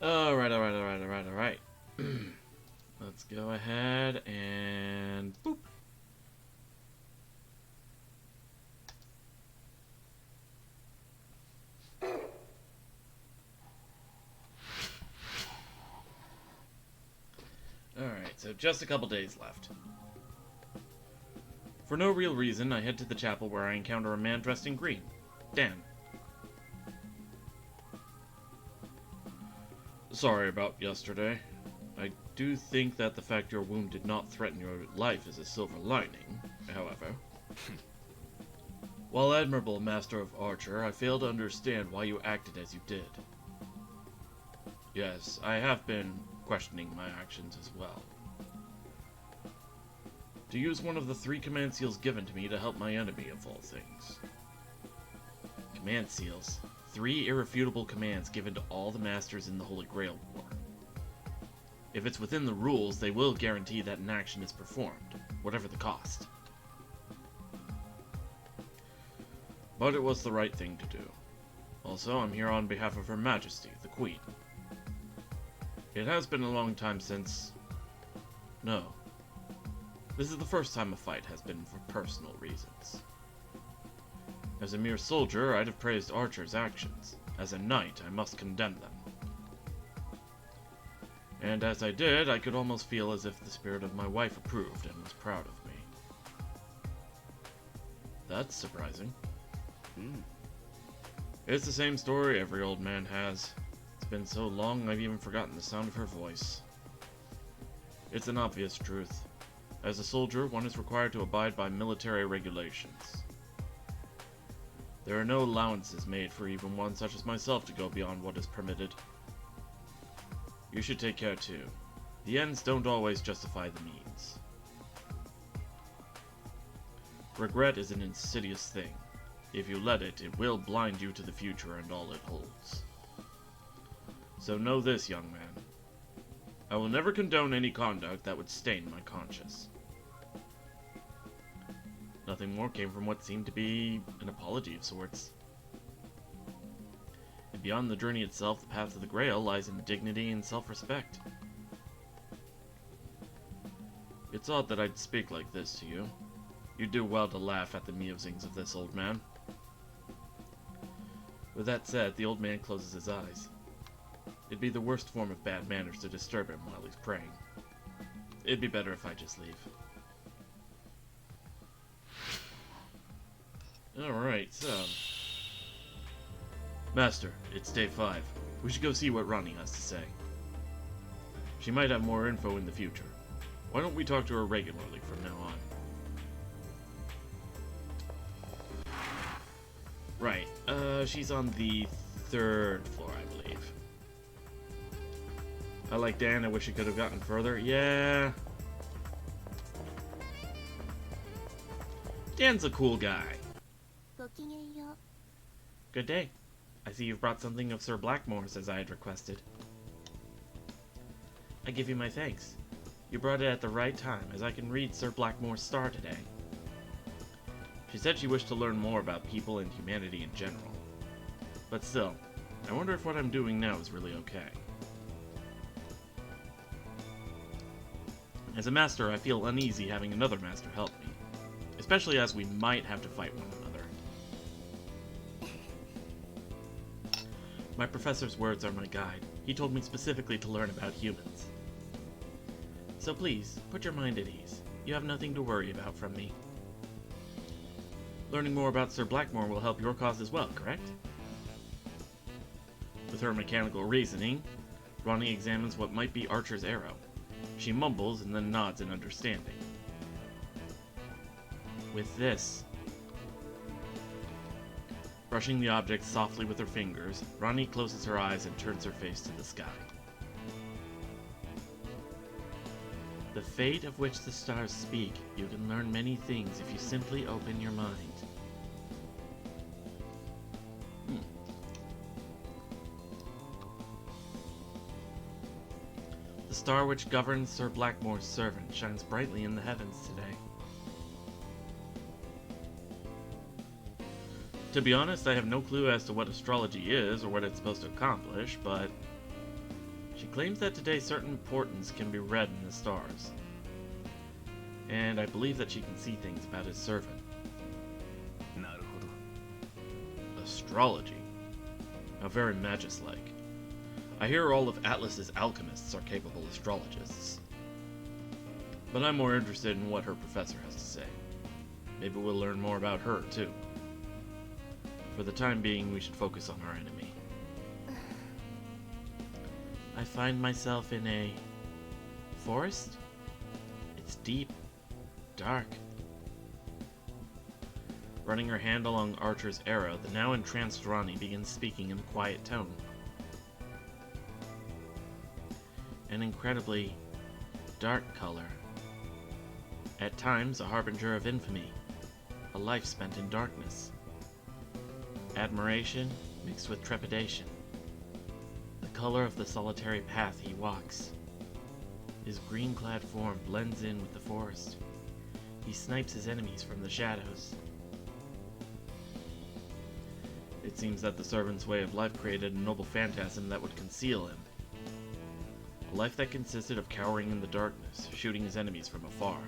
Alright. Let's go ahead and boop. Alright, so just a couple days left. For no real reason, I head to the chapel where I encounter a man dressed in green. Dan. Sorry about yesterday. I do think that the fact your wound did not threaten your life is a silver lining, however. While admirable Master of Archer, I fail to understand why you acted as you did. Yes, I have been questioning my actions as well. To use one of the 3 command seals given to me to help my enemy of all things. Command seals. 3 irrefutable commands given to all the masters in the Holy Grail War. If it's within the rules, they will guarantee that an action is performed, whatever the cost. But it was the right thing to do. Also, I'm here on behalf of Her Majesty, the Queen. It has been a long time since... No. This is the first time a fight has been for personal reasons. As a mere soldier, I'd have praised Archer's actions. As a knight, I must condemn them. And as I did, I could almost feel as if the spirit of my wife approved and was proud of me. That's surprising. It's the same story every old man has. It's been so long I've even forgotten the sound of her voice. It's an obvious truth. As a soldier, one is required to abide by military regulations. There are no allowances made for even one such as myself to go beyond what is permitted. You should take care too. The ends don't always justify the means. Regret is an insidious thing. If you let it, it will blind you to the future and all it holds. So know this, young man. I will never condone any conduct that would stain my conscience. Nothing more came from what seemed to be an apology of sorts. And beyond the journey itself, the path to the Grail lies in dignity and self-respect. It's odd that I'd speak like this to you. You'd do well to laugh at the musings of this old man. With that said, the old man closes his eyes. It'd be the worst form of bad manners to disturb him while he's praying. It'd be better if I just leave. Alright, so... Master, it's day 5. We should go see what Ronnie has to say. She might have more info in the future. Why don't we talk to her regularly from now on? Right, she's on the 3rd floor, I believe. I like Dan, I wish he could have gotten further. Yeah. Dan's a cool guy. Good day. I see you've brought something of Sir Blackmore's as I had requested. I give you my thanks. You brought it at the right time, as I can read Sir Blackmore's star today. She said she wished to learn more about people and humanity in general. But still, I wonder if what I'm doing now is really okay. As a master, I feel uneasy having another master help me, especially as we might have to fight one another. My professor's words are my guide. He told me specifically to learn about humans. So please, put your mind at ease. You have nothing to worry about from me. Learning more about Sir Blackmore will help your cause as well, correct? With her mechanical reasoning, Ronnie examines what might be Archer's arrow. She mumbles and then nods in understanding. With this... Brushing the object softly with her fingers, Ronnie closes her eyes and turns her face to the sky. The fate of which the stars speak, you can learn many things if you simply open your mind. The star which governs Sir Blackmore's servant shines brightly in the heavens today. To be honest, I have no clue as to what astrology is or what it's supposed to accomplish, but claims that today certain portents can be read in the stars. And I believe that she can see things about his servant. Astrology. How very Magus-like. I hear all of Atlas's alchemists are capable astrologists. But I'm more interested in what her professor has to say. Maybe we'll learn more about her, too. For the time being, we should focus on our enemy. I find myself in a forest. It's deep, dark. Running her hand along Archer's arrow, the now entranced Rani begins speaking in a quiet tone. An incredibly dark color. At times, a harbinger of infamy. A life spent in darkness. Admiration mixed with trepidation. The color of the solitary path he walks. His green-clad form blends in with the forest. He snipes his enemies from the shadows. It seems that the servant's way of life created a noble phantasm that would conceal him. A life that consisted of cowering in the darkness, shooting his enemies from afar.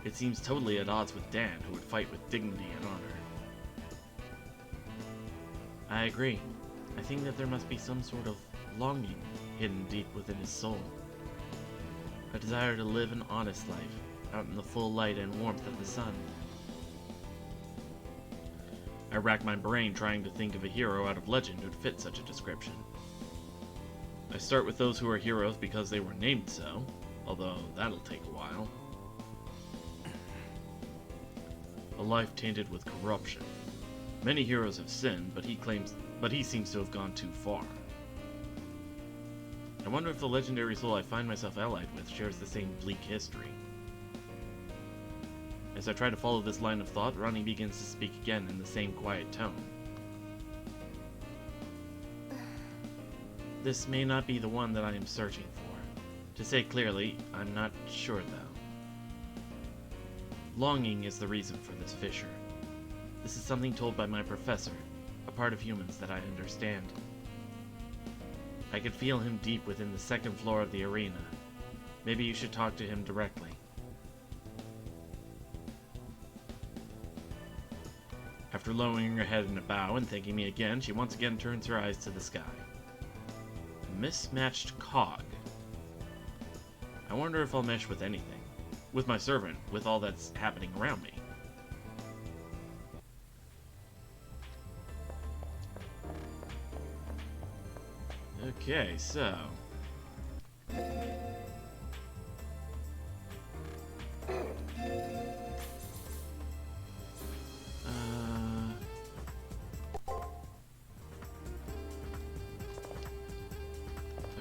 It seems totally at odds with Dan, who would fight with dignity and honor. I agree. I think that there must be some sort of longing hidden deep within his soul. A desire to live an honest life, out in the full light and warmth of the sun. I rack my brain trying to think of a hero out of legend who'd fit such a description. I start with those who are heroes because they were named so, although that'll take a while. A life tainted with corruption. Many heroes have sinned, but he seems to have gone too far. I wonder if the legendary soul I find myself allied with shares the same bleak history. As I try to follow this line of thought, Rani begins to speak again in the same quiet tone. This may not be the one that I am searching for. To say clearly, I'm not sure though. Longing is the reason for this fissure. This is something told by my professor, a part of humans that I understand. I could feel him deep within the second floor of the arena. Maybe you should talk to him directly. After lowering her head in a bow and thanking me again, she once again turns her eyes to the sky. A mismatched cog. I wonder if I'll mesh with anything. With my servant, with all that's happening around me. Okay, so...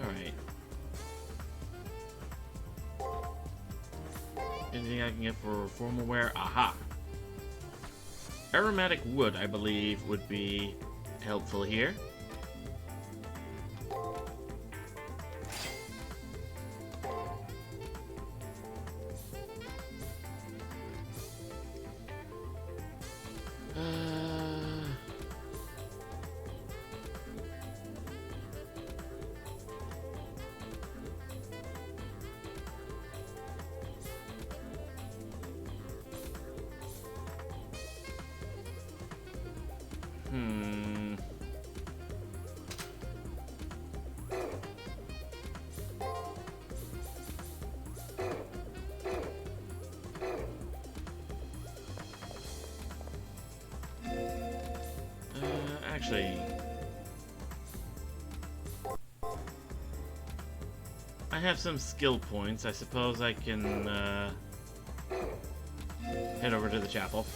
Alright. Anything I can get for formal wear? Aha! Aromatic wood, I believe, would be helpful here. Actually, I have some skill points. I suppose I can head over to the chapel.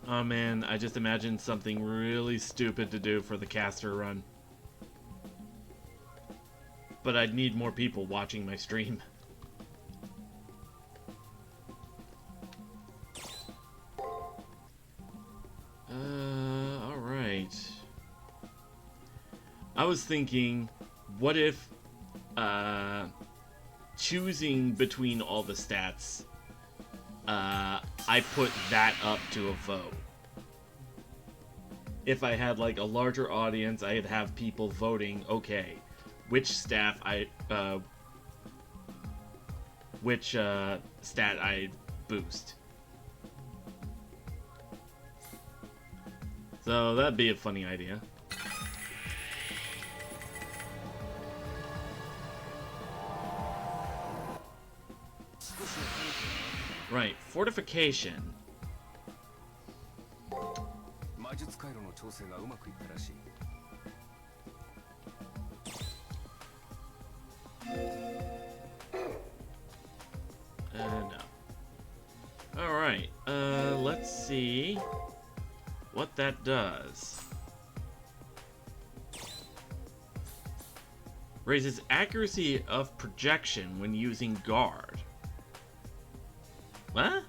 Oh man, I just imagined something really stupid to do for the caster run. But I'd need more people watching my stream. Alright. I was thinking, what if choosing between all the stats, I put that up to a vote. If I had like a larger audience, I'd have people voting, okay, which staff which stat I'd boost. So that'd be a funny idea. Right, fortification. No. Alright, let's see what that does. Raises accuracy of projection when using guard. What?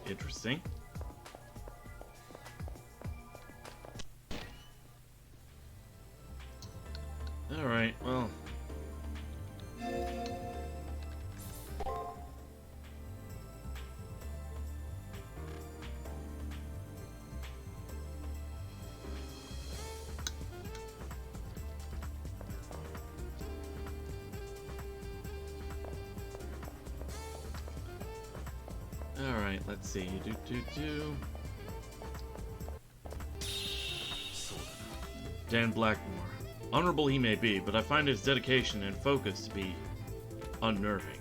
Interesting. Alright, well. Alright, let's see. Dan Blackmore. Honorable he may be, but I find his dedication and focus to be unnerving.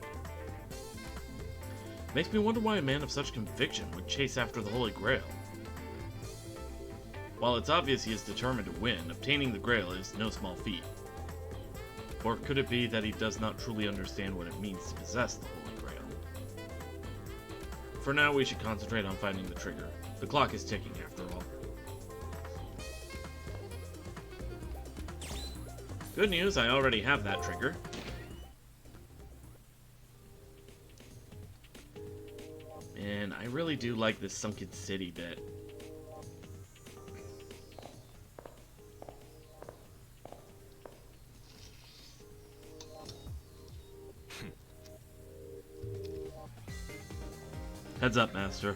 Makes me wonder why a man of such conviction would chase after the Holy Grail. While it's obvious he is determined to win, obtaining the Grail is no small feat. Or could it be that he does not truly understand what it means to possess the Holy Grail? For now, we should concentrate on finding the trigger. The clock is ticking, after all. Good news, I already have that trigger. And I really do like this Sunken City bit. Heads up, Master.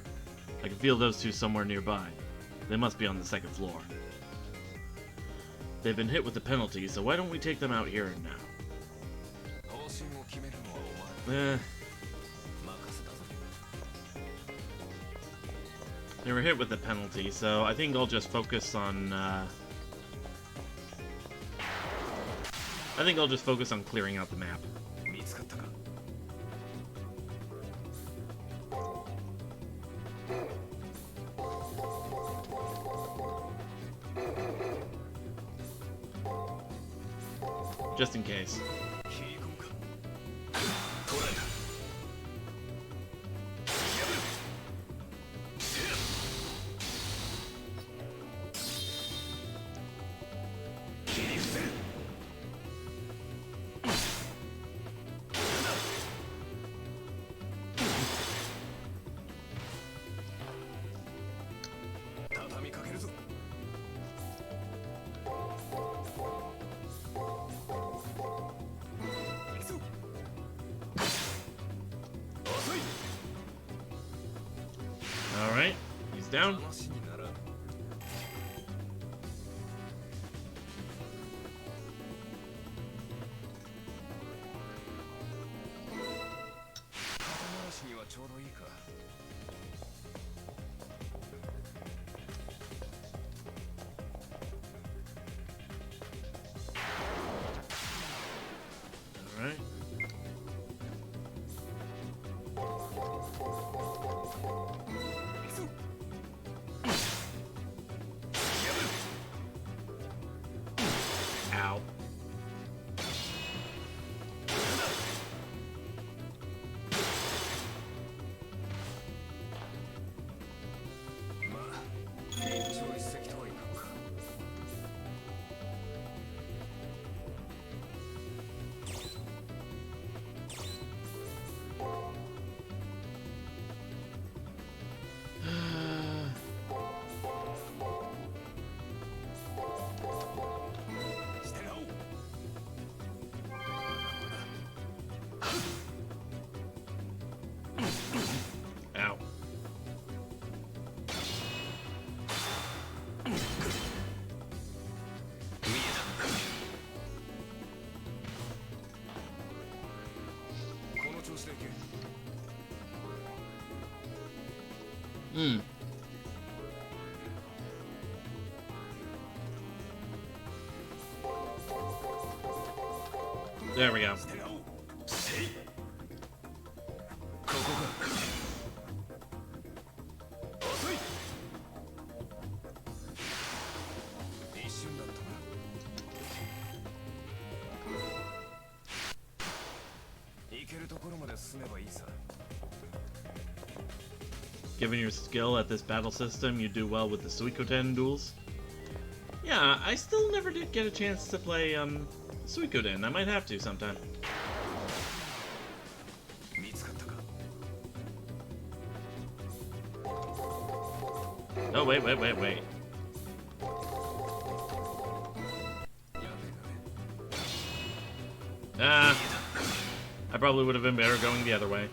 I can feel those two somewhere nearby. They must be on the second floor. They've been hit with the penalty, so why don't we take them out here and now? They were hit with the penalty, so I think I'll just focus on, clearing out the map. Just in case. Alright, he's down. Alright. Ow. Hmm. There we go. Given your skill at this battle system, you do well with the Suikoden duels. Yeah, I still never did get a chance to play Suikoden. I might have to sometime. Oh, wait. I probably would have been better going the other way.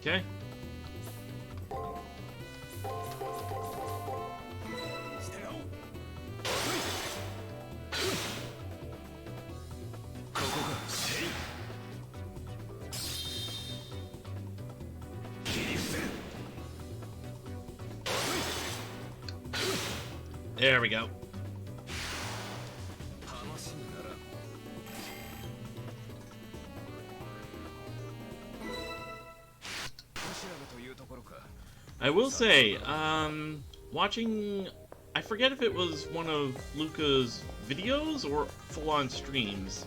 Okay. There we go. I will say, watching, I forget if it was one of Luca's videos or full-on streams.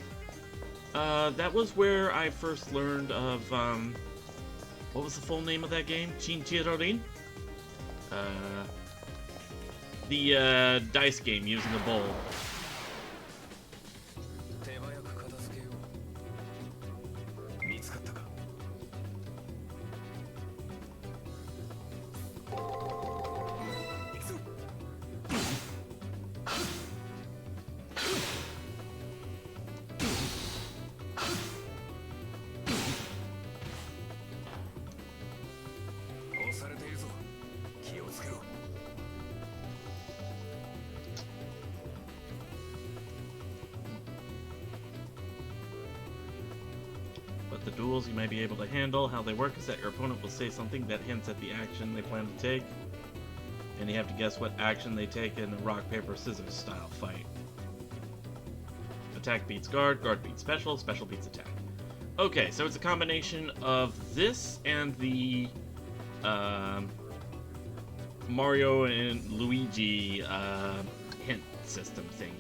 That was where I first learned of, what was the full name of that game? Chinchirorin? The dice game using a bowl. The duels you may be able to handle. How they work is that your opponent will say something that hints at the action they plan to take, and you have to guess what action they take in a rock, paper, scissors style fight. Attack beats guard, guard beats special, special beats attack. Okay, so it's a combination of this and the Mario and Luigi hint system thing.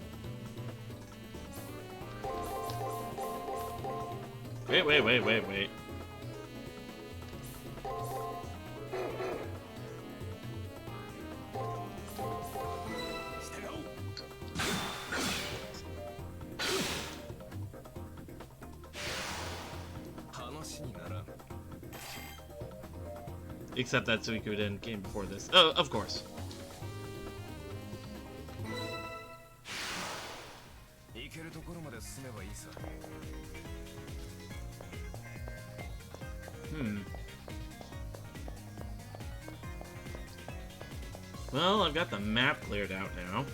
Wait. Except that Suikoden came before this. Oh, of course. Well, I've got the map cleared out now.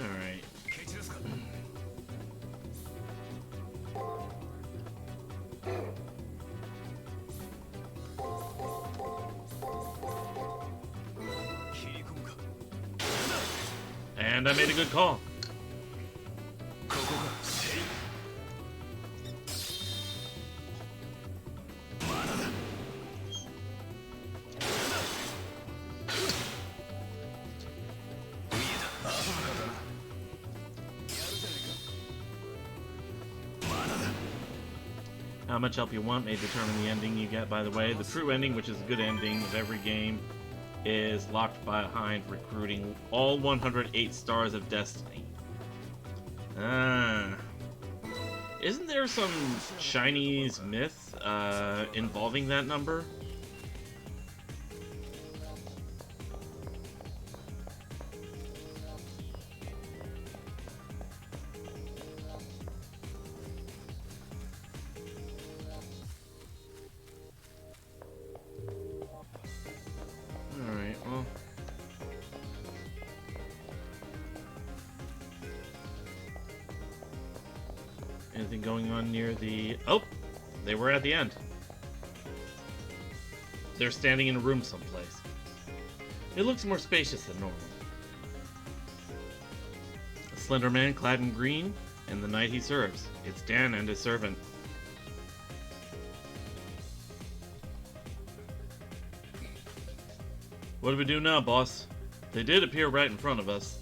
Alright. And I made a good call. How much help you want may determine the ending you get, by the way. The true ending, which is a good ending of every game, is locked behind recruiting all 108 stars of destiny. Isn't there some Chinese myth involving that number? Anything going on near the... Oh! They were at the end. They're standing in a room someplace. It looks more spacious than normal. A slender man clad in green, and the knight he serves. It's Dan and his servant. What do we do now, boss? They did appear right in front of us.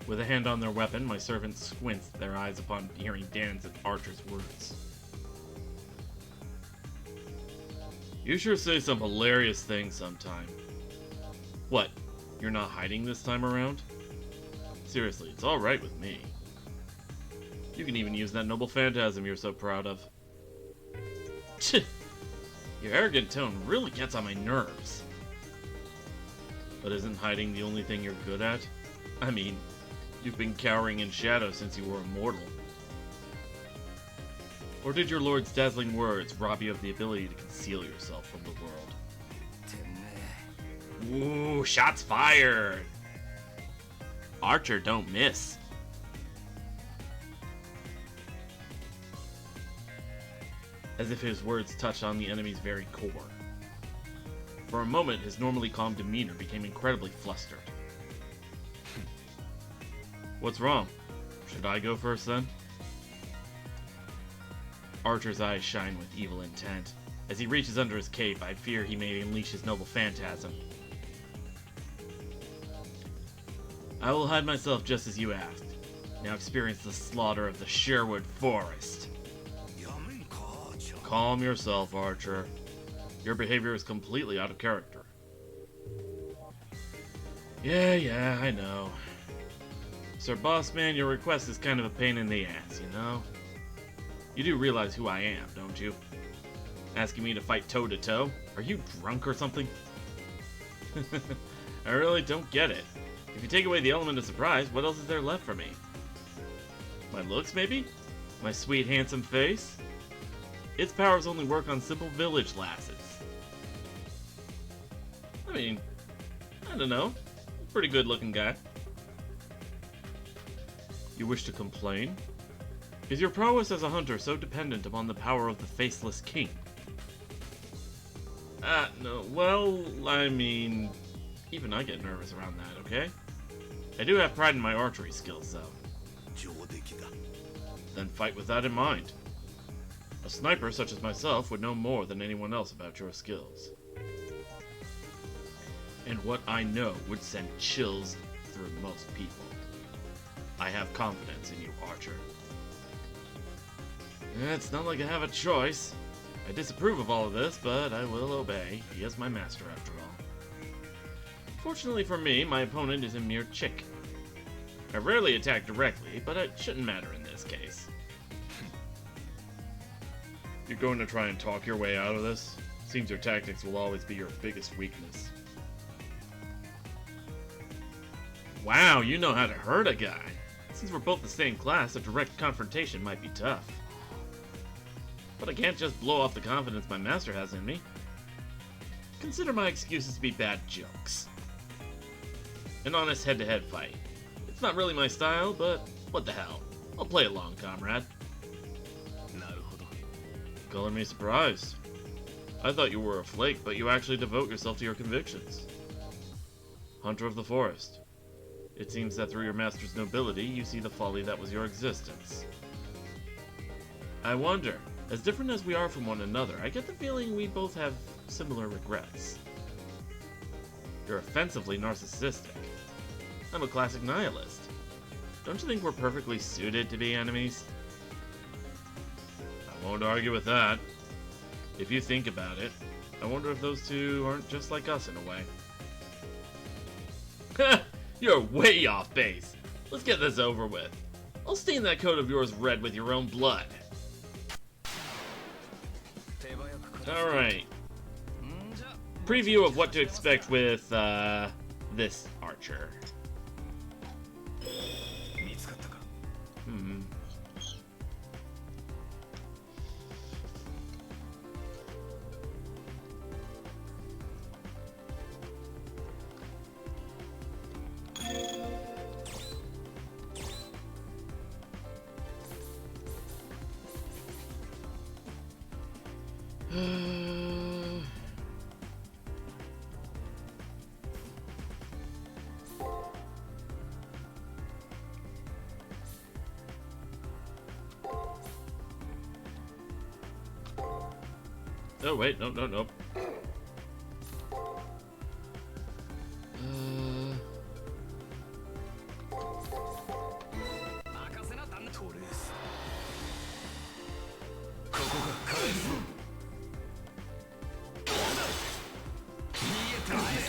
With a hand on their weapon, my servant squints their eyes upon hearing Dan's and Archer's words. You sure say some hilarious things sometime. What? You're not hiding this time around? Seriously, it's alright with me. You can even use that noble phantasm you're so proud of. Your arrogant tone really gets on my nerves. But isn't hiding the only thing you're good at? I mean, you've been cowering in shadow since you were immortal. Or did your lord's dazzling words rob you of the ability to conceal yourself from the world? Ooh, shots fired! Archer, don't miss. As if his words touched on the enemy's very core. For a moment, his normally calm demeanor became incredibly flustered. What's wrong? Should I go first, then? Archer's eyes shine with evil intent. As he reaches under his cape, I fear he may unleash his noble phantasm. I will hide myself just as you asked. Now experience the slaughter of the Sherwood Forest. Calm yourself, Archer. Your behavior is completely out of character. Yeah, I know. Sir Bossman, your request is kind of a pain in the ass, you know? You do realize who I am, don't you? Asking me to fight toe-to-toe? Are you drunk or something? I really don't get it. If you take away the element of surprise, what else is there left for me? My looks, maybe? My sweet, handsome face? Its powers only work on simple village lasses. I mean, I don't know. Pretty good-looking guy. You wish to complain? Is your prowess as a hunter so dependent upon the power of the Faceless King? No, well, I mean, even I get nervous around that, okay? I do have pride in my archery skills, though. Then fight with that in mind. A sniper such as myself would know more than anyone else about your skills. And what I know would send chills through most people. I have confidence in you, Archer. It's not like I have a choice. I disapprove of all of this, but I will obey. He is my master, after all. Fortunately for me, my opponent is a mere chick. I rarely attack directly, but it shouldn't matter in this case. You're going to try and talk your way out of this? Seems your tactics will always be your biggest weakness. Wow, you know how to hurt a guy. Since we're both the same class, a direct confrontation might be tough. But I can't just blow off the confidence my master has in me. Consider my excuses to be bad jokes. An honest head-to-head fight. It's not really my style, but what the hell. I'll play along, comrade. Color me surprised. I thought you were a flake, but you actually devote yourself to your convictions. Hunter of the Forest. It seems that through your master's nobility, you see the folly that was your existence. I wonder, as different as we are from one another, I get the feeling we both have similar regrets. You're offensively narcissistic. I'm a classic nihilist. Don't you think we're perfectly suited to be enemies? I Won't argue with that. If you think about it, I wonder if those two aren't just like us in a way. You're way off base. Let's get this over with. I'll stain that coat of yours red with your own blood. Alright. Preview of what to expect with, this archer. Oh wait, nope.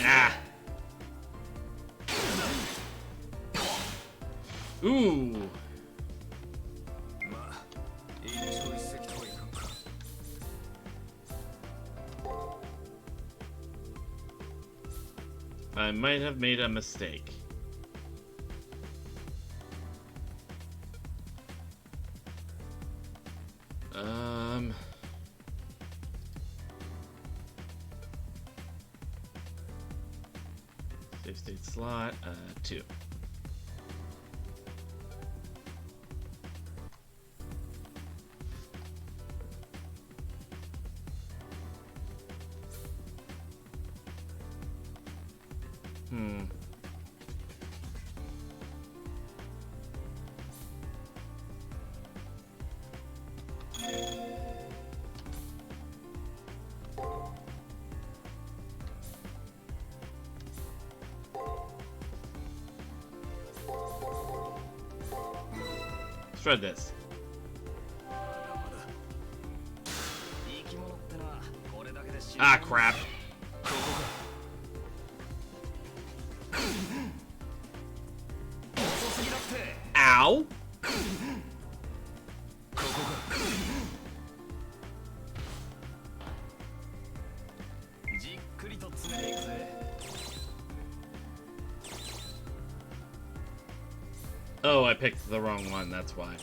Ah. Ooh. I might have made a mistake. Save state slot, 2. Let's try this. Ah, crap. Ow! Oh, I picked the wrong one, that's why.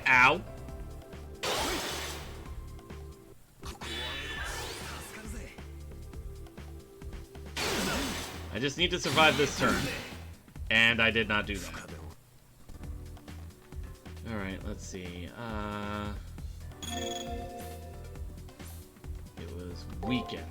Ow! I just need to survive this turn. And I did not do that. Alright, let's see. It was weaken.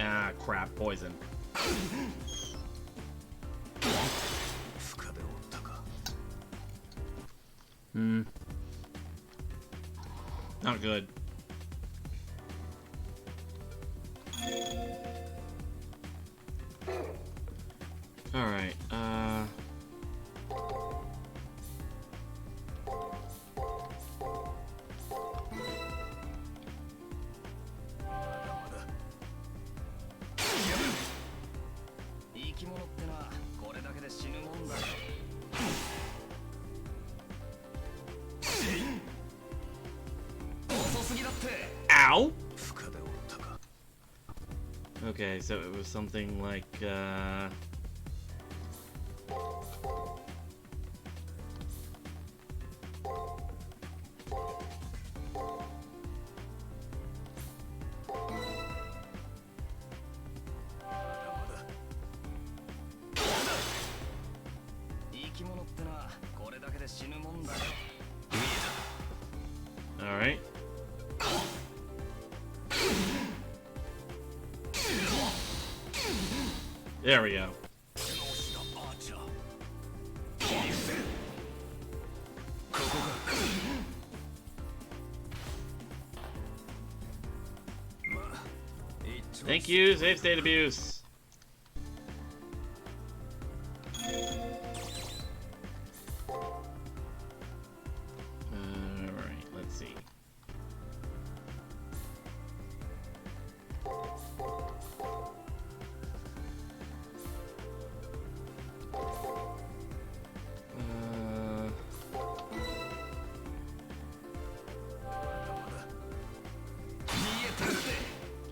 Ah, crap, poison. Not good. Alright, Ow! Okay, so it was something like, alright. There we go. Thank you, save state abuse. Alright, let's see.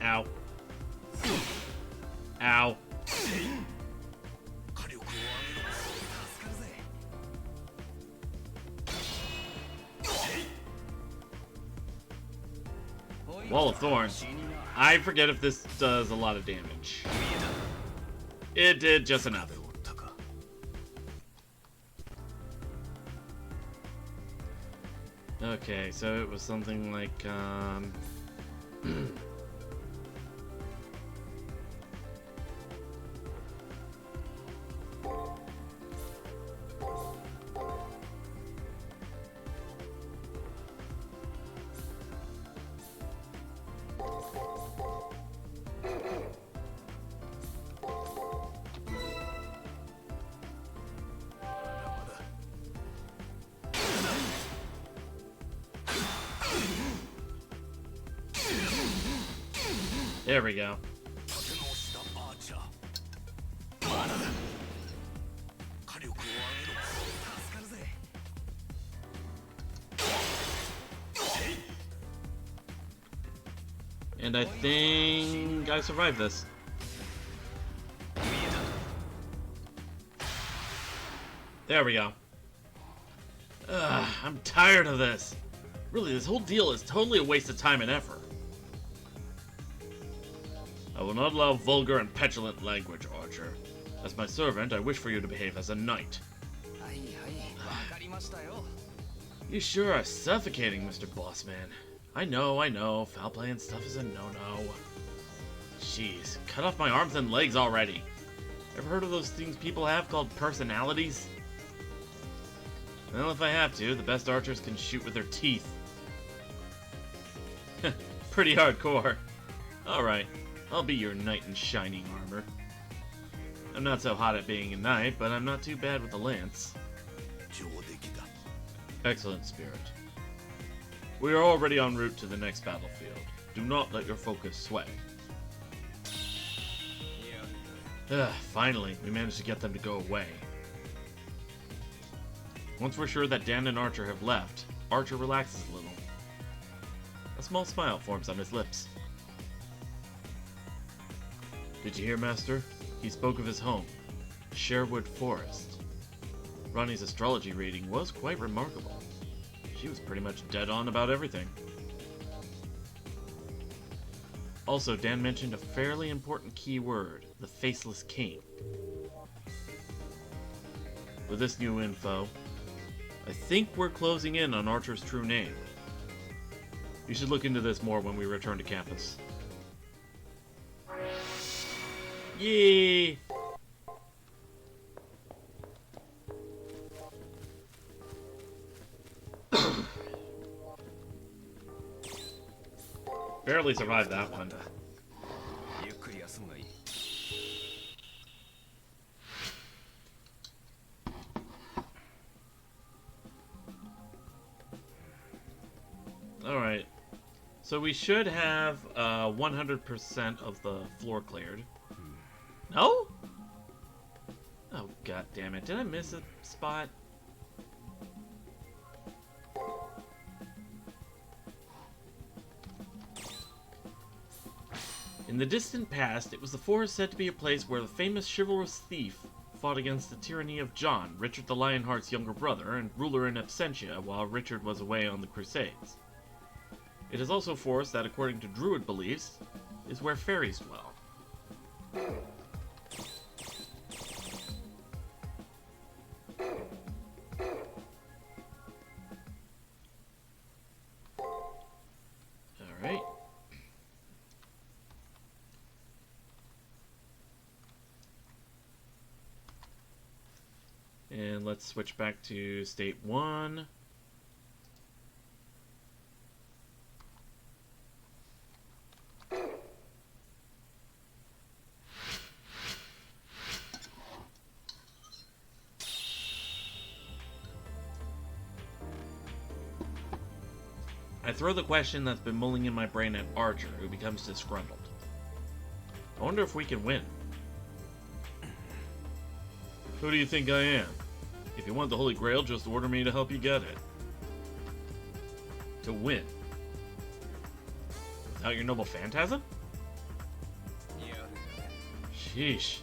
Ow. Ow. Wall of Thorns. I forget if this does a lot of damage. It did just enough. Okay, so it was something like, there we go. And I think I survived this. There we go. Ugh, I'm tired of this. Really, this whole deal is totally a waste of time and effort. I will not allow vulgar and petulant language, Archer. As my servant, I wish for you to behave as a knight. You sure are suffocating, Mr. Bossman. I know. Foul play and stuff is a no-no. Jeez, cut off my arms and legs already. Ever heard of those things people have called personalities? Well, if I have to, the best archers can shoot with their teeth. Pretty hardcore. Alright, I'll be your knight in shining armor. I'm not so hot at being a knight, but I'm not too bad with the lance. Excellent, Spirit. We are already en route to the next battlefield. Do not let your focus sway. Finally, we managed to get them to go away. Once we're sure that Dan and Archer have left, Archer relaxes a little. A small smile forms on his lips. Did you hear, Master? He spoke of his home, Sherwood Forest. Ronnie's astrology reading was quite remarkable. She was pretty much dead on about everything. Also, Dan mentioned a fairly important key word, the Faceless King. With this new info, I think we're closing in on Archer's true name. You should look into this more when we return to campus. Yay! Barely survived that one. Alright. So we should have 100% of the floor cleared. No? Oh, god damn it. Did I miss a spot? In In the distant past, it was the forest said to be a place where the famous chivalrous thief fought against the tyranny of John, Richard the Lionheart's younger brother and ruler in absentia while Richard was away on the Crusades. It is also a forest that, according to Druid beliefs, is where fairies dwell. Alright. And let's switch back to State 1. I throw the question that's been mulling in my brain at Archer, who becomes disgruntled. I wonder if we can win. Who do you think I am? If you want the Holy Grail, just order me to help you get it. To win. Without your noble phantasm? Yeah. Sheesh.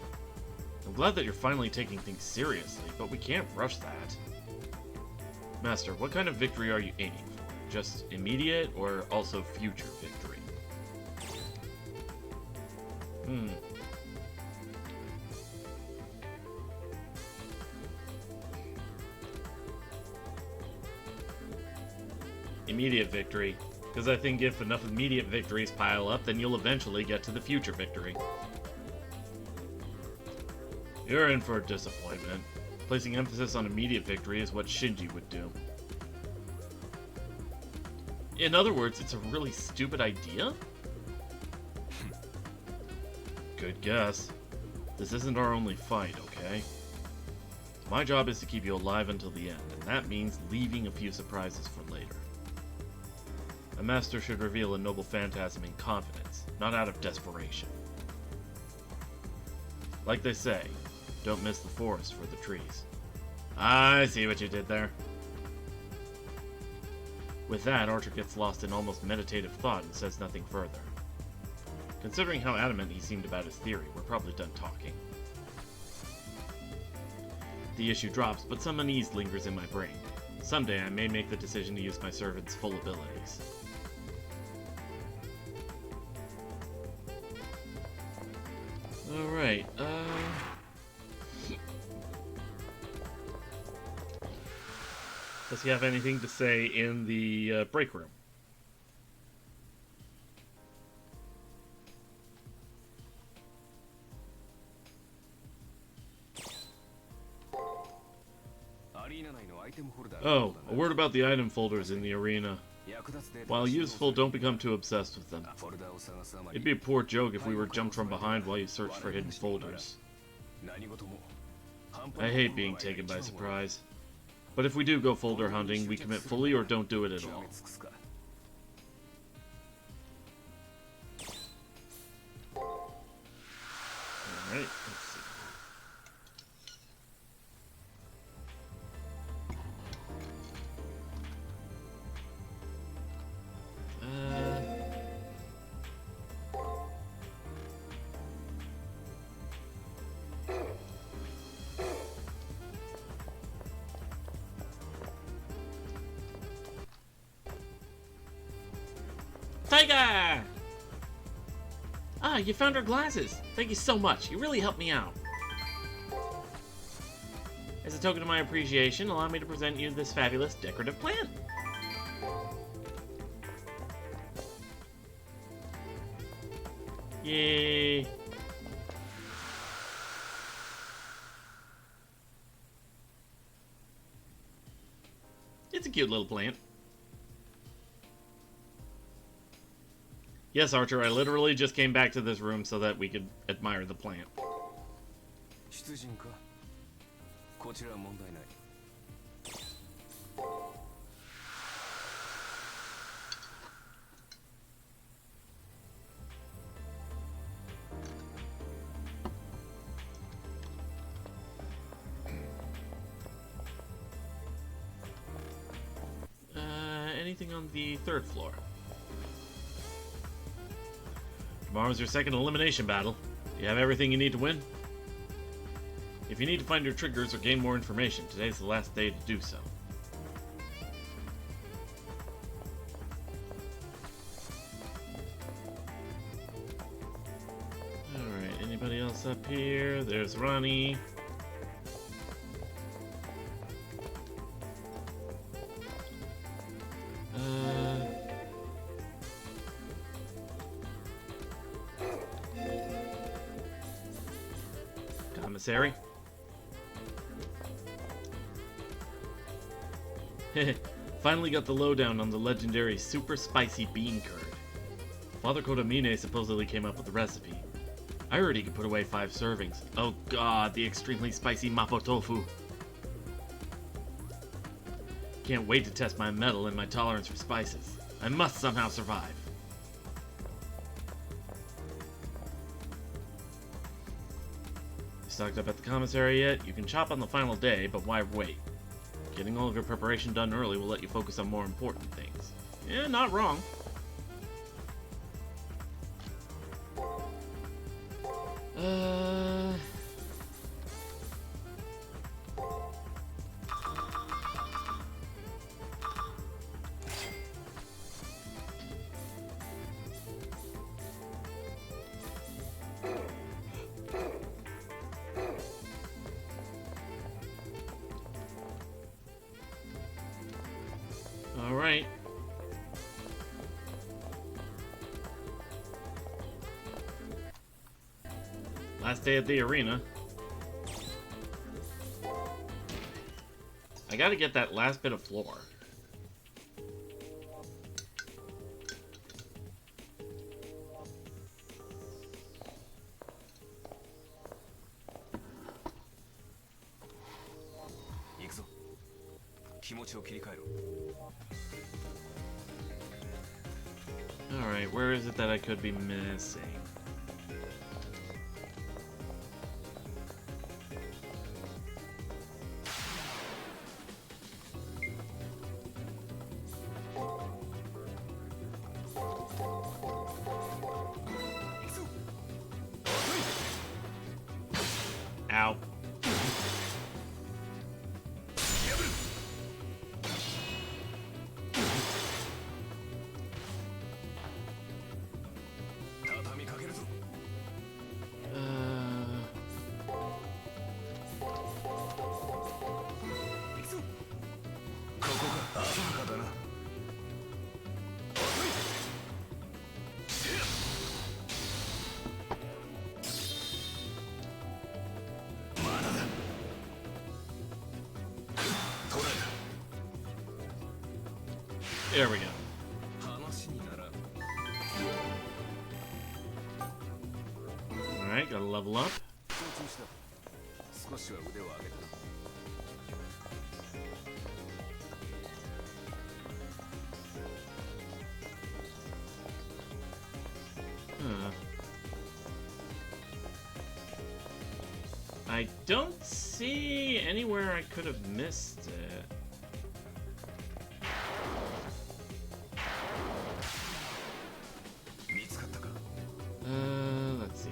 I'm glad that you're finally taking things seriously, but we can't rush that. Master, what kind of victory are you aiming for? Just immediate, or also future victory? Immediate victory, because I think if enough immediate victories pile up, then you'll eventually get to the future victory. You're in for a disappointment. Placing emphasis on immediate victory is what Shinji would do. In other words, it's a really stupid idea? Good guess. This isn't our only fight, okay? My job is to keep you alive until the end, and that means leaving a few surprises for later. A master should reveal a noble phantasm in confidence, not out of desperation. Like they say, don't miss the forest for the trees. I see what you did there. With that, Archer gets lost in almost meditative thought and says nothing further. Considering how adamant he seemed about his theory, we're probably done talking. The issue drops, but some unease lingers in my brain. Someday I may make the decision to use my servant's full abilities. Alright, does he have anything to say in the break room? Oh, a word about the item folders in the arena. While useful, don't become too obsessed with them. It'd be a poor joke if we were jumped from behind while you search for hidden folders. I hate being taken by surprise. But if we do go folder hunting, we commit fully or don't do it at all. Alright, let's see. Tiger! Ah, you found our glasses. Thank you so much. You really helped me out. As a token of my appreciation, allow me to present you this fabulous decorative plant. Yay! It's a cute little plant. Yes, Archer, I literally just came back to this room so that we could admire the plant. Anything on the third floor? Tomorrow's your second elimination battle. Do you have everything you need to win? If you need to find your triggers or gain more information, today's the last day to do so. Alright, anybody else up here? There's Ronnie. Commissary? Finally got the lowdown on the legendary super spicy bean curd. Father Kodamine supposedly came up with the recipe. I heard he could put away 5 servings. Oh god, the extremely spicy mapo tofu. Can't wait to test my mettle and my tolerance for spices. I must somehow survive. Stocked up at the commissary yet? You can chop on the final day, but why wait? Getting all of your preparation done early will let you focus on more important things. Yeah, not wrong. Alright. Last day at the arena. I gotta get that last bit of floor. Alright, where is it that I could be missing? Ow. There we go. Alright, gotta level up. I don't see anywhere I could have missed it. Let's see.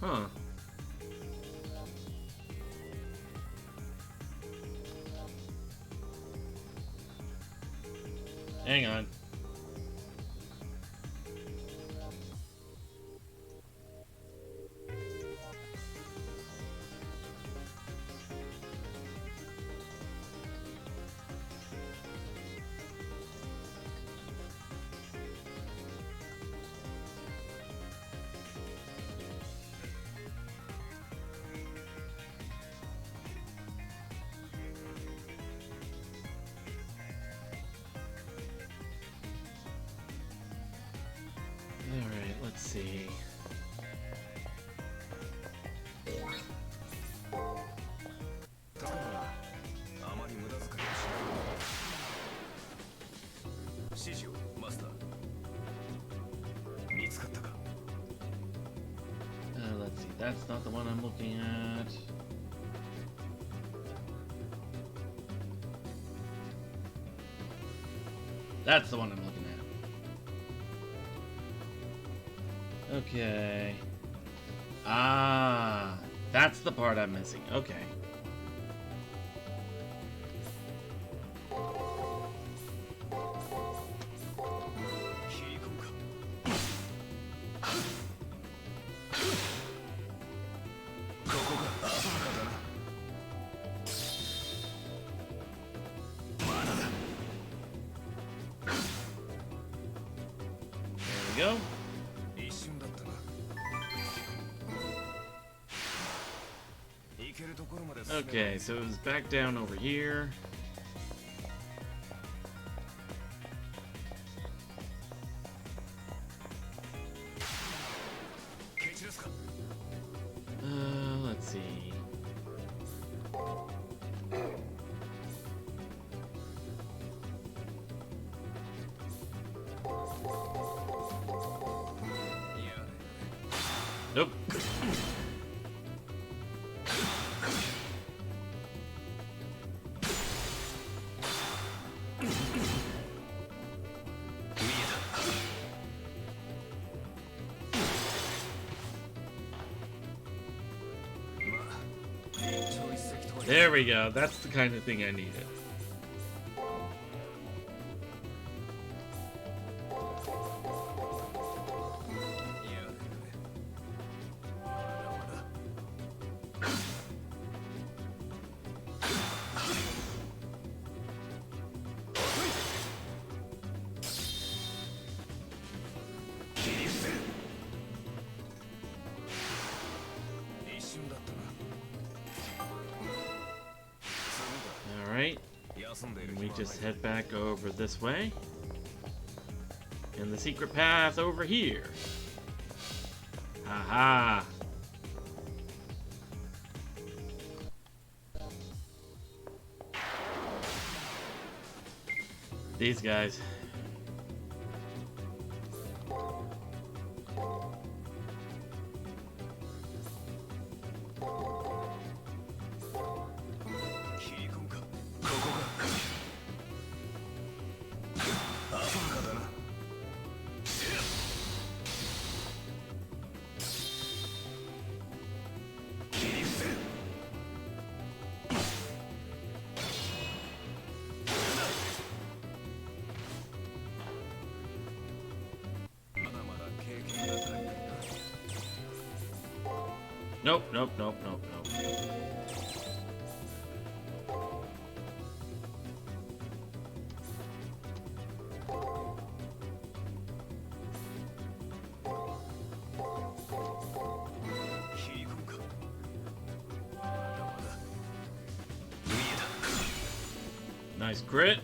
Huh. Hang on. let's see. Let's see, that's not the one I'm looking at. That's the one I'm looking at. Okay. Ah, that's the part I'm missing. Okay. Go. Okay, so it was back down over here. Let's see. Nope. There we go. That's the kind of thing I needed. Alright, and we just head back over this way. And the secret path over here. Haha. These guys. Nope, nope, nope, nope, nope. Nice crit.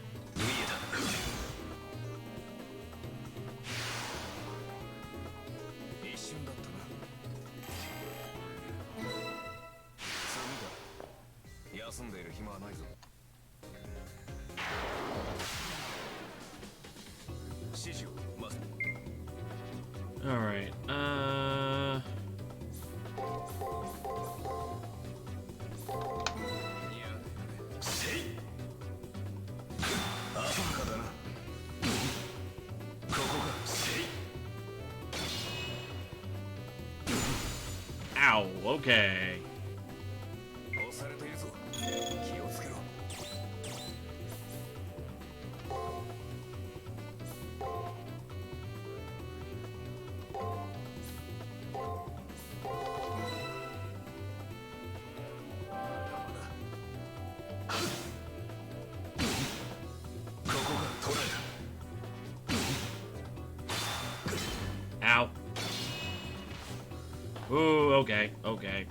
All right. Ow. Okay. Ow. Ooh, okay, okay.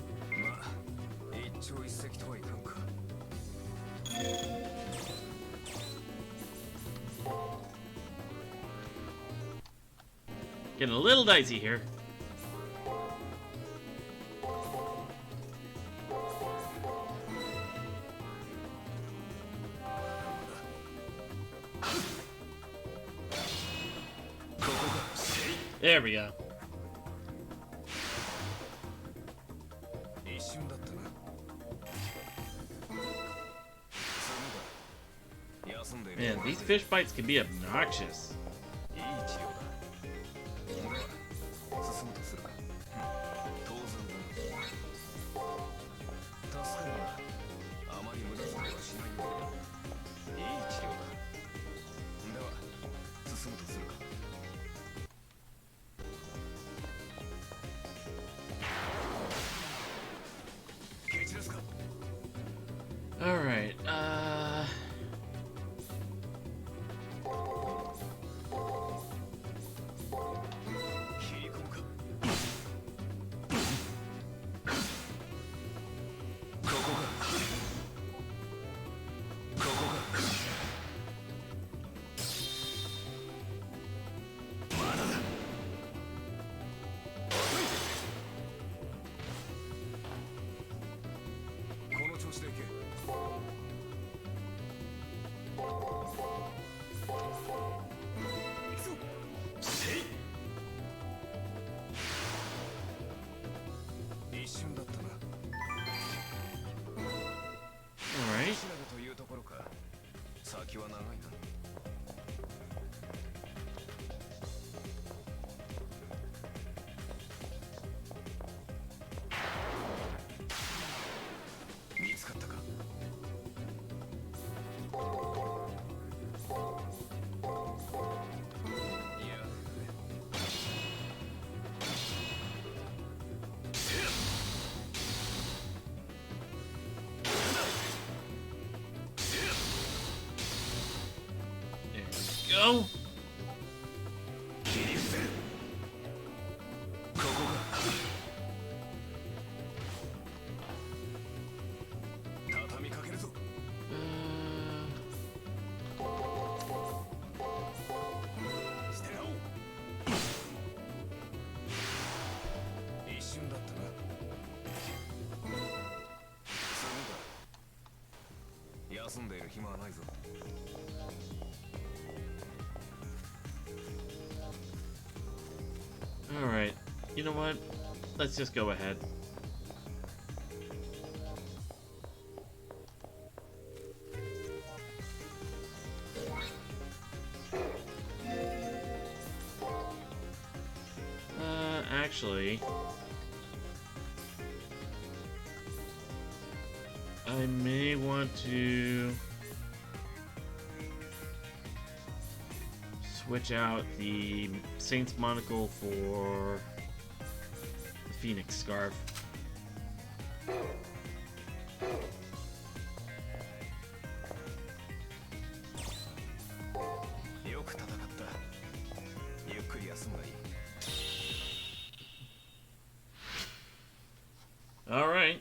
Getting a little dicey here. There we go. Man, these fish bites can be obnoxious. Alright, alright. Go. Alright, you know what? Let's just go ahead. Actually, I may want to switch out the Saint's Monocle for the Phoenix Scarf. All right.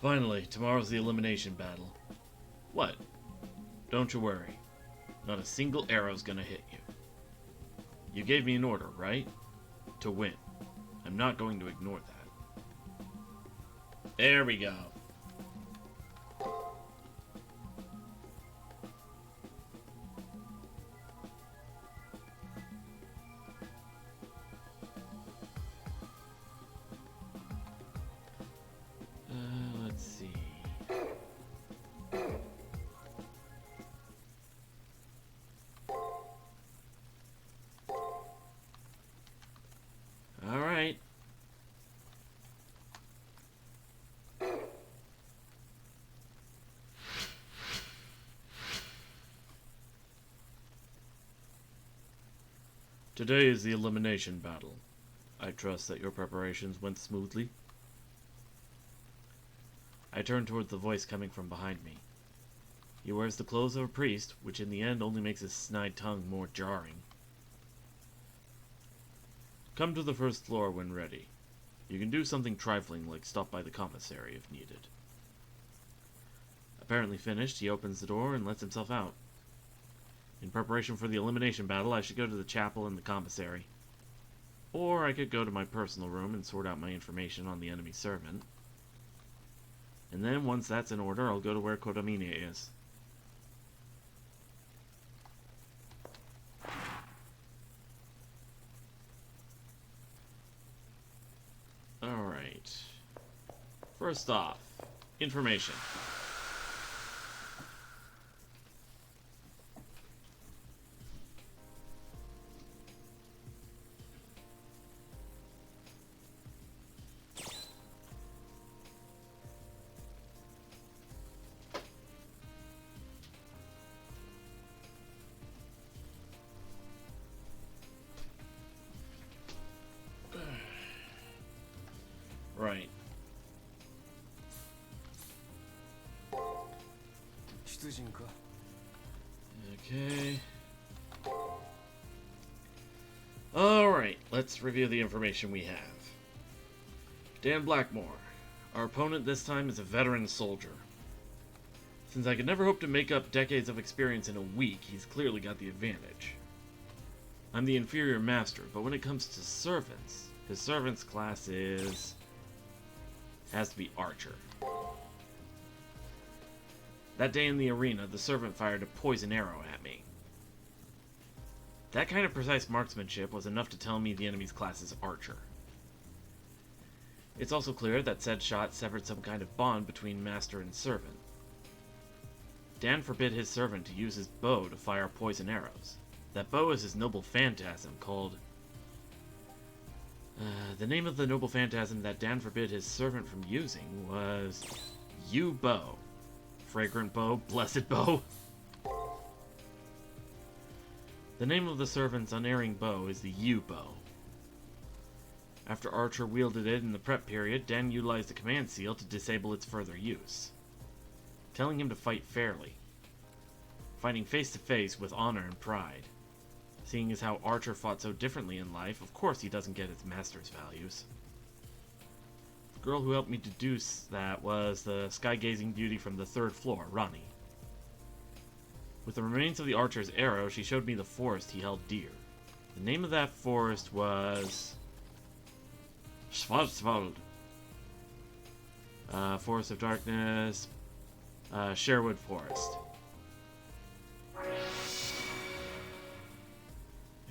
Finally, tomorrow's the elimination battle. What? Don't you worry. Not a single arrow's gonna hit you. You gave me an order, right? To win. I'm not going to ignore that. There we go. Let's see. All right. Today is the elimination battle. I trust that your preparations went smoothly. I turned toward the voice coming from behind me. He wears the clothes of a priest, which in the end only makes his snide tongue more jarring. Come to the first floor when ready. You can do something trifling like stop by the commissary if needed. Apparently finished, he opens the door and lets himself out. In preparation for the elimination battle, I should go to the chapel and the commissary. Or I could go to my personal room and sort out my information on the enemy servant. And then, once that's in order, I'll go to where Kodamine is. Alright. First off, information. Right. 出陣か Okay. Alright, let's review the information we have. Dan Blackmore. Our opponent this time is a veteran soldier. Since I could never hope to make up decades of experience in a week, he's clearly got the advantage. I'm the inferior master, but when it comes to servants, his servant's class has to be archer. That day in the arena, the servant fired a poison arrow at me. That kind of precise marksmanship was enough to tell me the enemy's class is archer. It's also clear that said shot severed some kind of bond between master and servant. Dan forbid his servant to use his bow to fire poison arrows. That bow is his noble phantasm called... the name of the noble phantasm that Dan forbid his servant from using was... Yew Bow. Fragrant bow, blessed bow. The name of the servant's unerring bow is the Yew Bow. After Archer wielded it in the prep period, Dan utilized the command seal to disable its further use, telling him to fight fairly, fighting face to face with honor and pride. Seeing as how Archer fought so differently in life, of course he doesn't get his master's values. The girl who helped me deduce that was the sky-gazing beauty from the 3rd floor, Ronnie. With the remains of the Archer's arrow, she showed me the forest he held dear. The name of that forest was... Schwarzwald. Forest of Darkness. Sherwood Forest.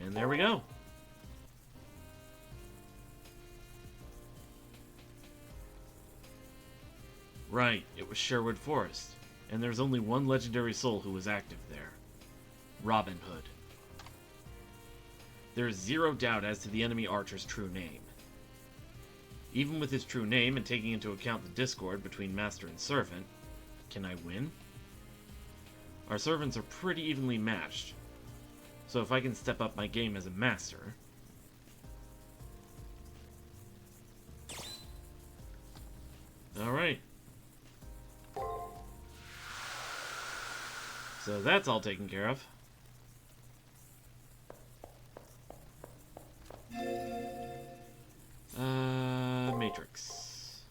And there we go. Right, it was Sherwood Forest, and there's only one legendary soul who was active there. Robin Hood. There is zero doubt as to the enemy archer's true name. Even with his true name and taking into account the discord between master and servant, can I win? Our servants are pretty evenly matched, so if I can step up my game as a master... Alright. So that's all taken care of. Matrix.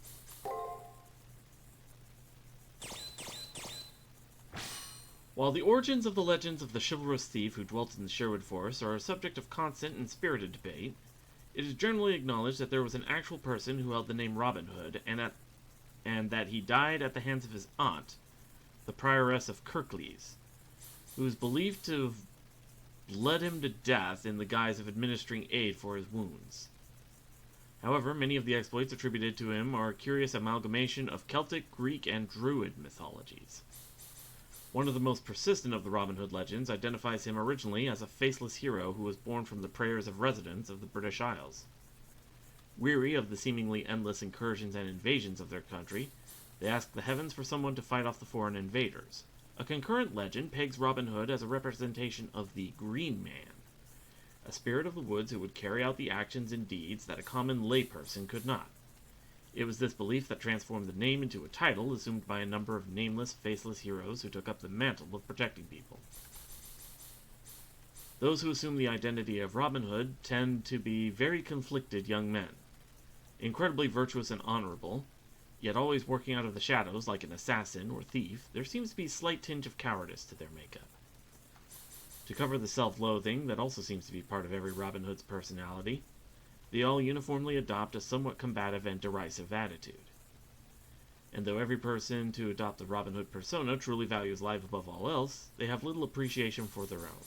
While the origins of the legends of the chivalrous thief who dwelt in the Sherwood Forest are a subject of constant and spirited debate, it is generally acknowledged that there was an actual person who held the name Robin Hood, and that he died at the hands of his aunt, the prioress of Kirklees, who is believed to have bled him to death in the guise of administering aid for his wounds. However, many of the exploits attributed to him are a curious amalgamation of Celtic, Greek, and Druid mythologies. One of the most persistent of the Robin Hood legends identifies him originally as a faceless hero who was born from the prayers of residents of the British Isles. Weary of the seemingly endless incursions and invasions of their country, they asked the heavens for someone to fight off the foreign invaders. A concurrent legend pegs Robin Hood as a representation of the Green Man, a spirit of the woods who would carry out the actions and deeds that a common layperson could not. It was this belief that transformed the name into a title assumed by a number of nameless, faceless heroes who took up the mantle of protecting people. Those who assume the identity of Robin Hood tend to be very conflicted young men. Incredibly virtuous and honorable, yet always working out of the shadows like an assassin or thief, there seems to be a slight tinge of cowardice to their makeup. To cover the self-loathing that also seems to be part of every Robin Hood's personality, they all uniformly adopt a somewhat combative and derisive attitude. And though every person to adopt the Robin Hood persona truly values life above all else, they have little appreciation for their own.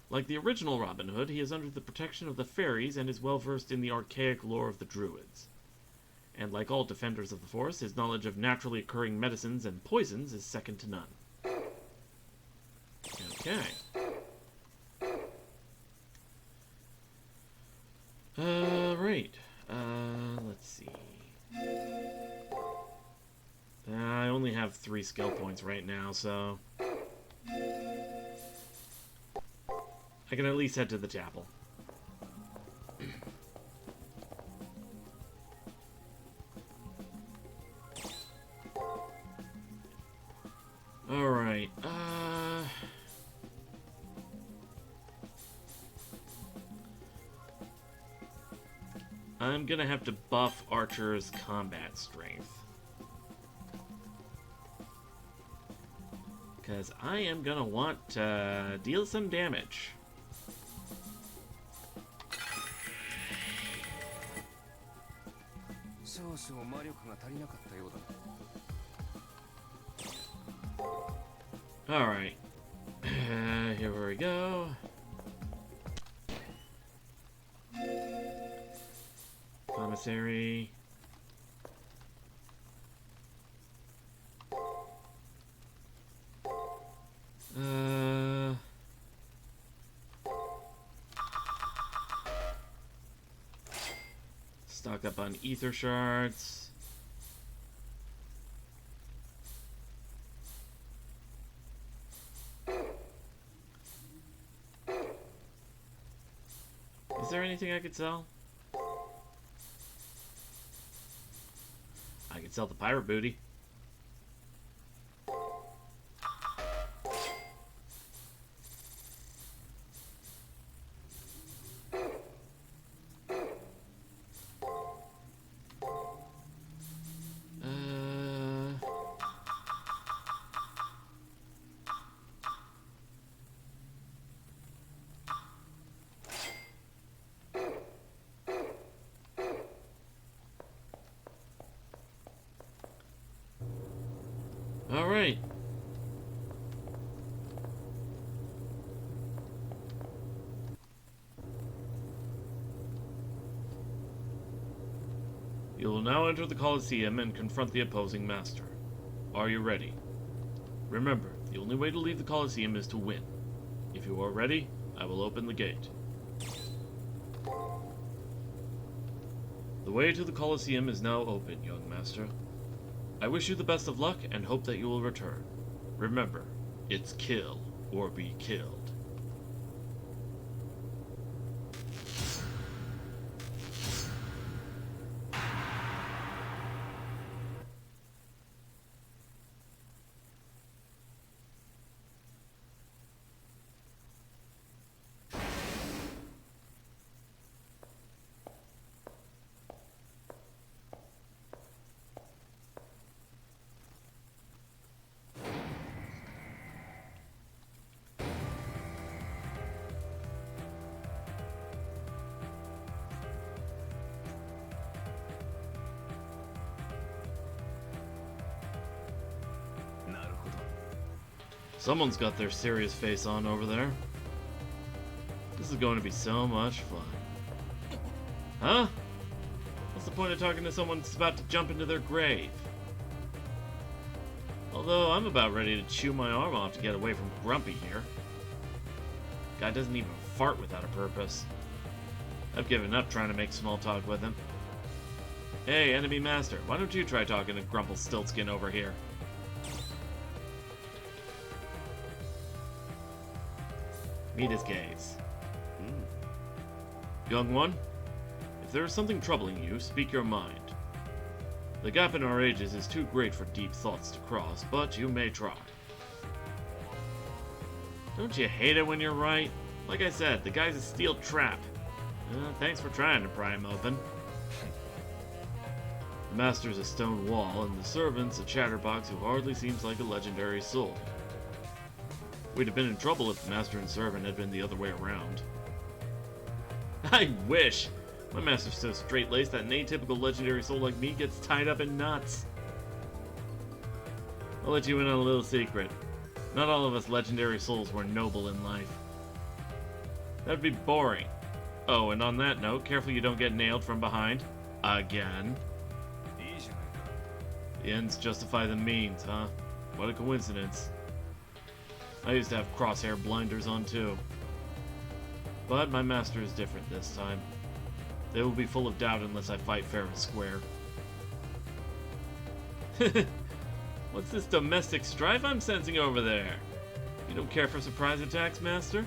Like the original Robin Hood, he is under the protection of the fairies and is well versed in the archaic lore of the Druids. And like all defenders of the forest, his knowledge of naturally occurring medicines and poisons is second to none. Okay. Right. Let's see. I only have 3 skill points right now, so I can at least head to the chapel. Alright, I'm gonna have to buff Archer's combat strength. Because I am gonna want to deal some damage. Alright. Here we go. Commissary. Stock up on ether shards. Is there anything I could sell? I could sell the pirate booty. All right. You will now enter the Colosseum and confront the opposing master. Are you ready? Remember, the only way to leave the Colosseum is to win. If you are ready, I will open the gate. The way to the Colosseum is now open, young master. I wish you the best of luck and hope that you will return. Remember, it's kill or be killed. Someone's got their serious face on over there. This is going to be so much fun. Huh? What's the point of talking to someone that's about to jump into their grave? Although I'm about ready to chew my arm off to get away from Grumpy here. Guy doesn't even fart without a purpose. I've given up trying to make small talk with him. Hey, enemy master, why don't you try talking to Grumplestiltskin over here? Meet his gaze. Young one, if there is something troubling you, speak your mind. The gap in our ages is too great for deep thoughts to cross, but you may try. Don't you hate it when you're right? Like I said, the guy's a steel trap. Thanks for trying to pry him open. Master's a stone wall, and the servant's a chatterbox who hardly seems like a legendary soul. We'd have been in trouble if the master and servant had been the other way around. I wish! My master's so straight-laced that an atypical legendary soul like me gets tied up in knots. I'll let you in on a little secret. Not all of us legendary souls were noble in life. That'd be boring. Oh, and on that note, careful you don't get nailed from behind. Again. The ends justify the means, huh? What a coincidence. I used to have crosshair blinders on too. But my master is different this time. They will be full of doubt unless I fight fair and square. What's this domestic strife I'm sensing over there? You don't care for surprise attacks, Master?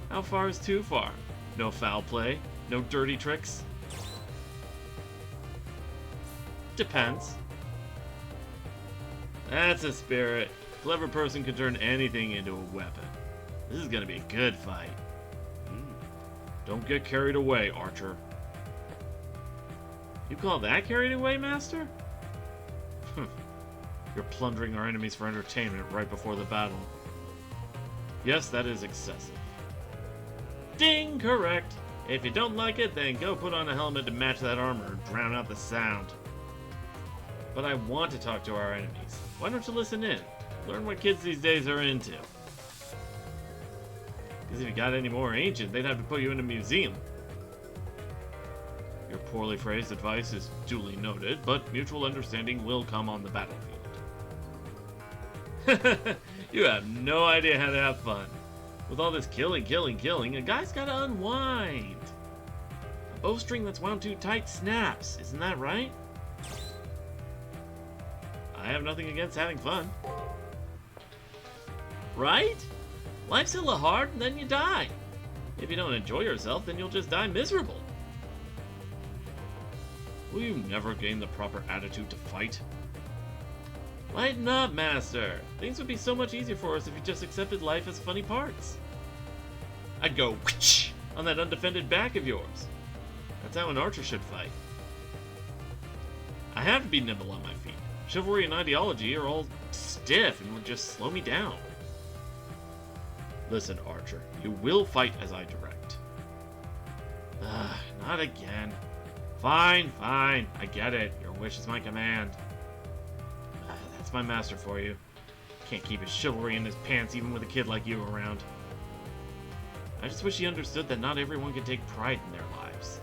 How far is too far? No foul play? No dirty tricks? Depends. That's a spirit. Clever person can turn anything into a weapon. This is gonna be a good fight. Don't get carried away, Archer. You call that carried away, Master? You're plundering our enemies for entertainment right before the battle. Yes, that is excessive. Ding! Correct! If you don't like it, then go put on a helmet to match that armor and drown out the sound. But I want to talk to our enemies. Why don't you listen in? Learn what kids these days are into. Because if you got any more ancient, they'd have to put you in a museum. Your poorly phrased advice is duly noted, but mutual understanding will come on the battlefield. You have no idea how to have fun. With all this killing, a guy's gotta unwind. A bowstring that's wound too tight snaps, isn't that right? I have nothing against having fun. Right? Life's hella hard and then you die. If you don't enjoy yourself, then you'll just die miserable. Will you never gain the proper attitude to fight? Lighten up, Master. Things would be so much easier for us if you just accepted life as funny parts. I'd go whoosh on that undefended back of yours. That's how an archer should fight. I have to be nimble on my feet. Chivalry and ideology are all stiff and would just slow me down. Listen, Archer, you will fight as I direct. Not again. Fine. I get it. Your wish is my command. That's my master for you. Can't keep his chivalry in his pants even with a kid like you around. I just wish he understood that not everyone can take pride in their lives.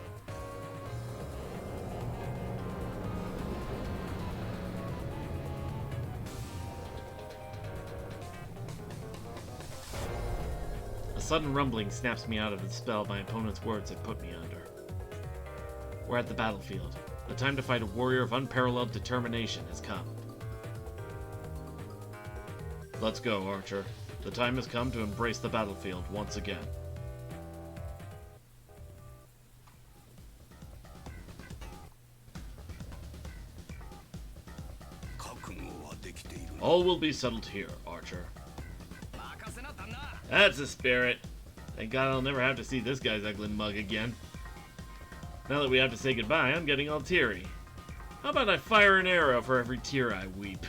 A sudden rumbling snaps me out of the spell my opponent's words had put me under. We're at the battlefield. The time to fight a warrior of unparalleled determination has come. Let's go, Archer. The time has come to embrace the battlefield once again. All will be settled here, Archer. That's the spirit. Thank God I'll never have to see this guy's ugly mug again. Now that we have to say goodbye, I'm getting all teary. How about I fire an arrow for every tear I weep?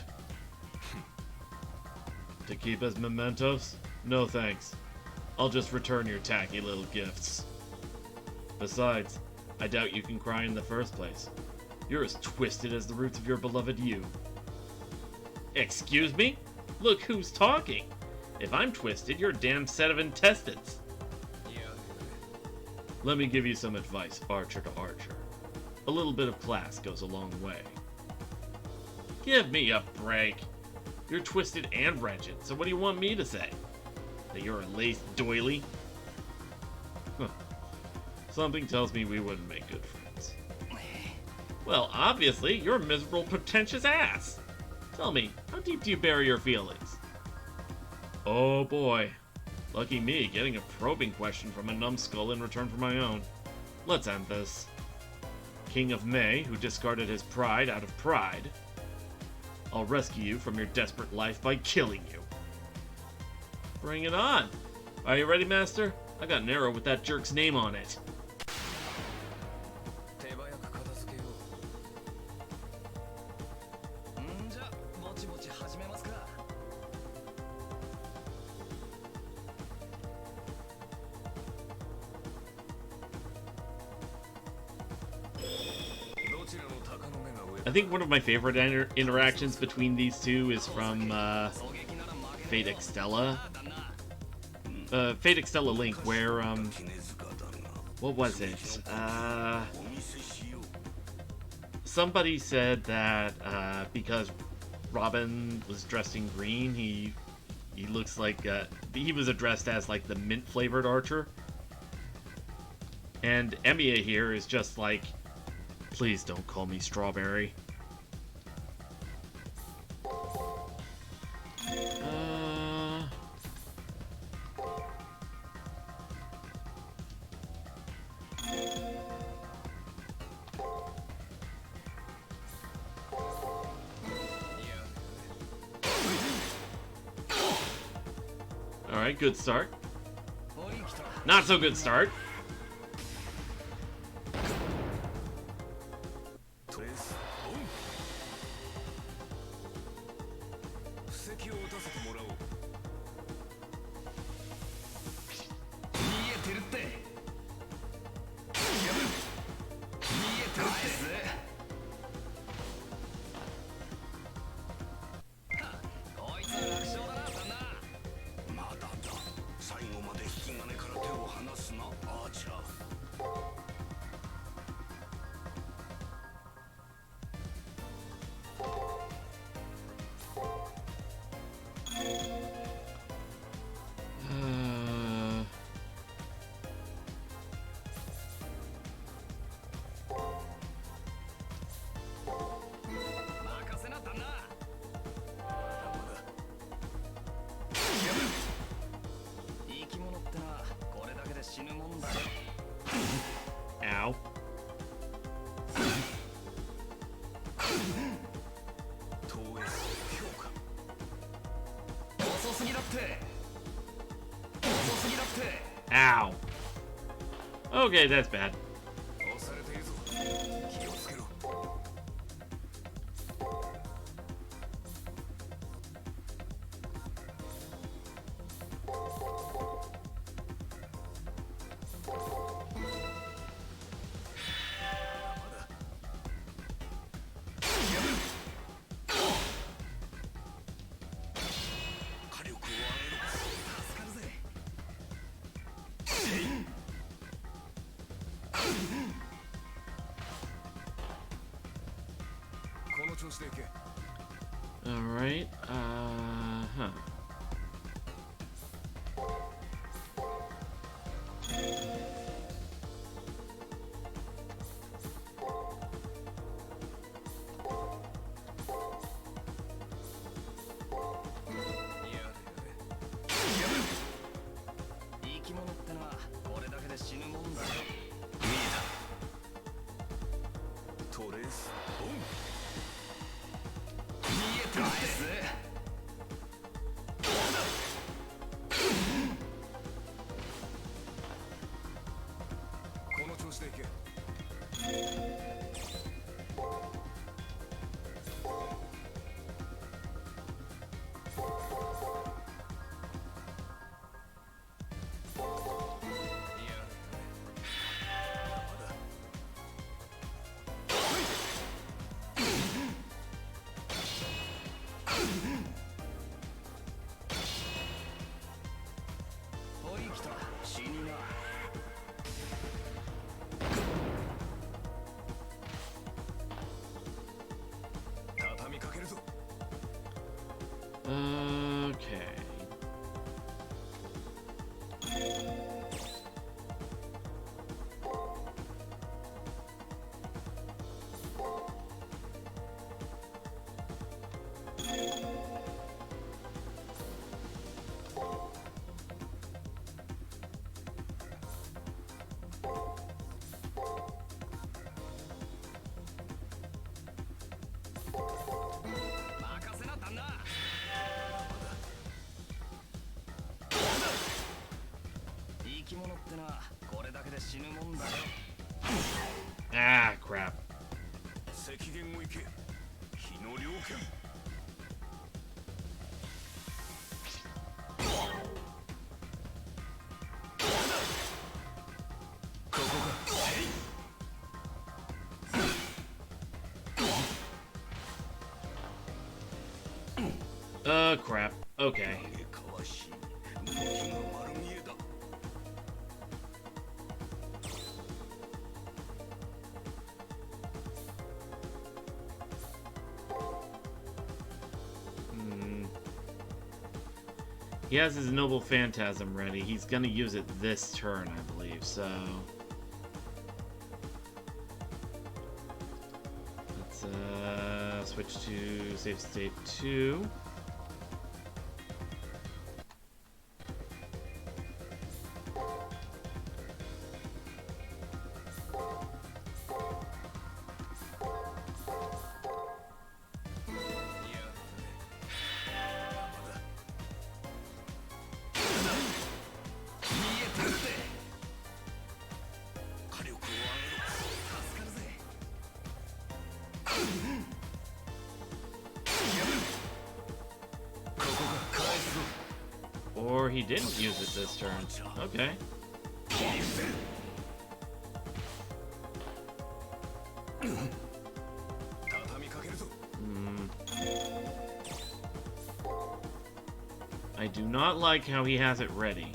To keep as mementos? No thanks. I'll just return your tacky little gifts. Besides, I doubt you can cry in the first place. You're as twisted as the roots of your beloved you. Excuse me? Look who's talking. If I'm twisted, you're a damn set of intestines. Let me give you some advice, archer to archer. A little bit of class goes a long way. Give me a break. You're twisted and wretched, so what do you want me to say? That you're a laced doily? Huh. Something tells me we wouldn't make good friends. Well, obviously, you're a miserable, pretentious ass. Tell me, how deep do you bury your feelings? Oh boy. Lucky me, getting a probing question from a numbskull in return for my own. Let's end this. King of May, who discarded his pride out of pride. I'll rescue you from your desperate life by killing you. Bring it on. Are you ready, Master? I got an arrow with that jerk's name on it. I think one of my favorite interactions between these two is from Fate Extella. Fate Extella Link, where, what was it? Somebody said that because Robin was dressed in green, he looks like he was addressed as like the mint flavored archer, and Emiya here is just like, please don't call me strawberry. Alright, good start. Not so good start. Ow. Ow. Okay, that's bad. Alright, huh. Okay. Ah, crap. Crap. Okay. He has his Noble Phantasm ready. He's gonna use it this turn, I believe, so... Let's switch to save state 2. Or he didn't use it this turn. Okay. I do not like how he has it ready.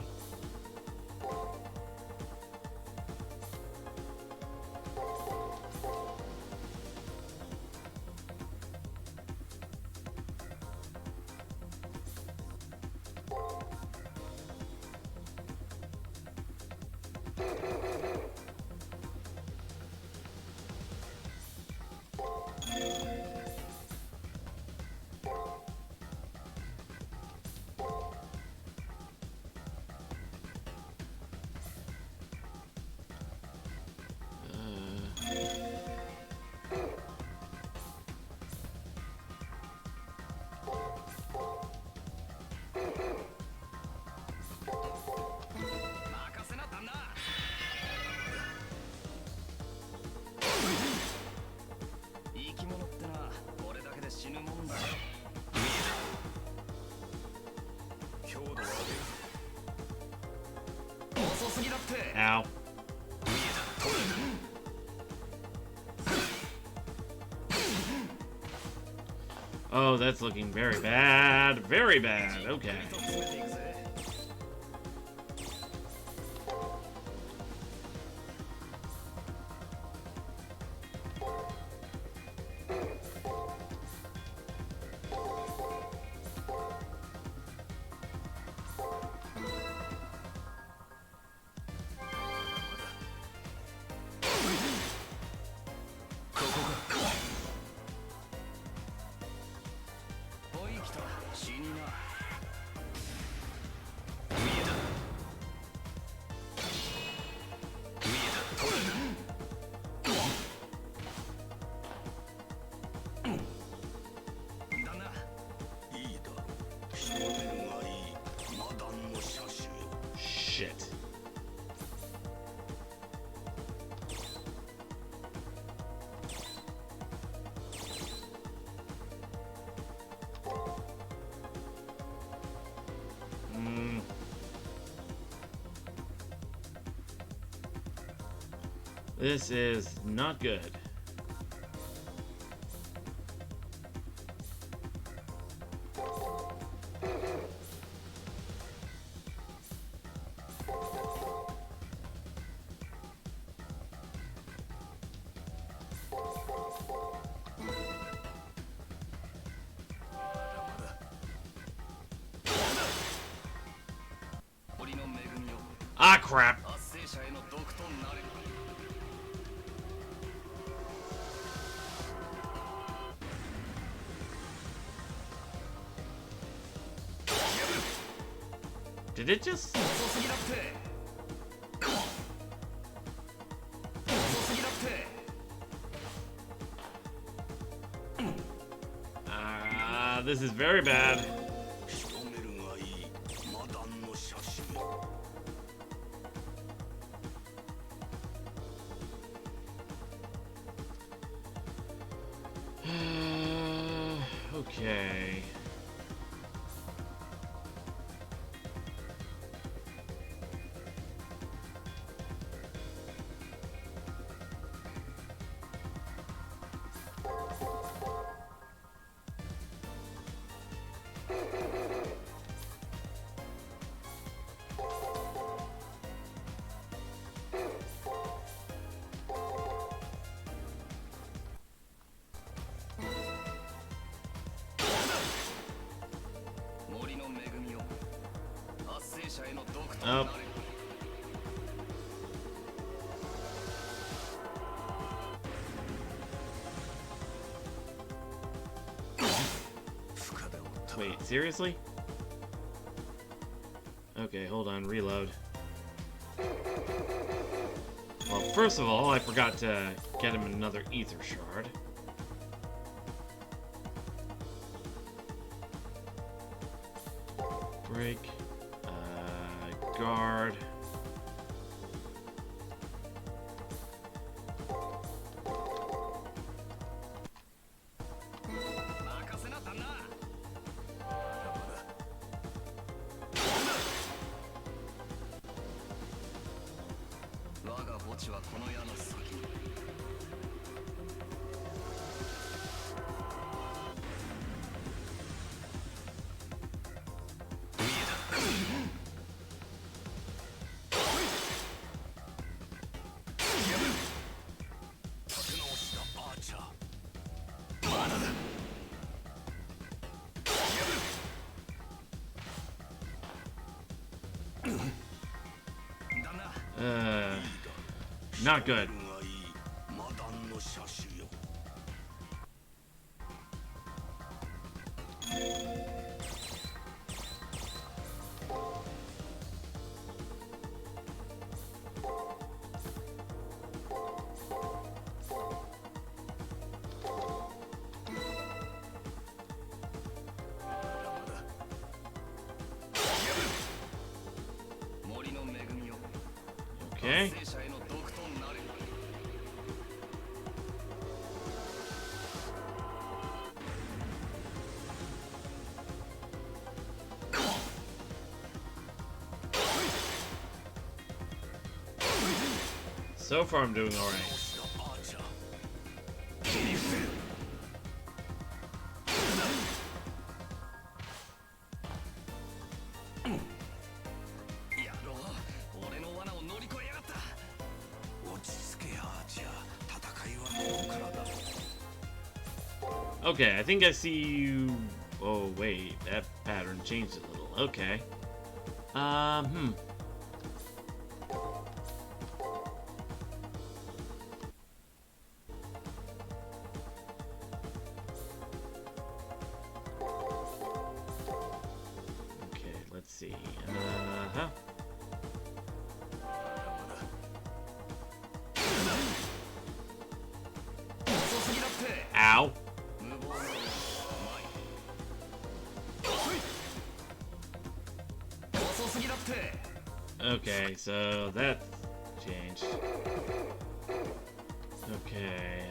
Ow. Oh, that's looking very bad. Very bad. Okay. Shit. This is not good. Ah, crap. Did it just... this is very bad. Okay. Oh. Wait, seriously? Okay, hold on, reload. Well, first of all, I forgot to get him another ether shard. Break. Guard. Not good. Okay. So far, I'm doing all right. Okay, I think I see you. Oh wait, that pattern changed a little. Okay. Okay, let's see. Ow. Okay, so that's changed. Okay,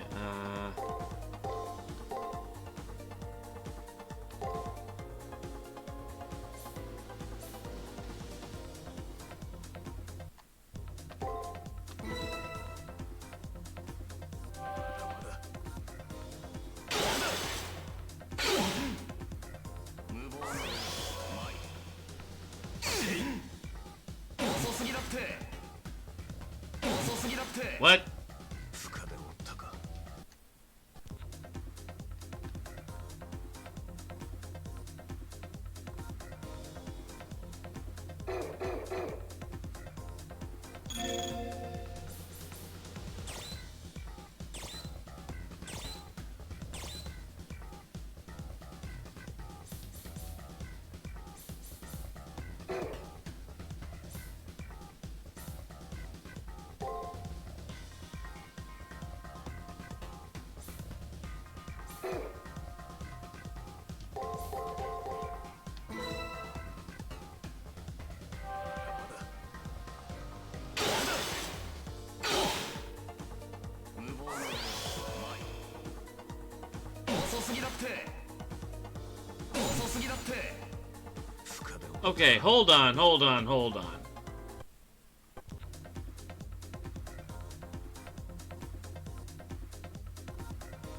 what? Okay, hold on.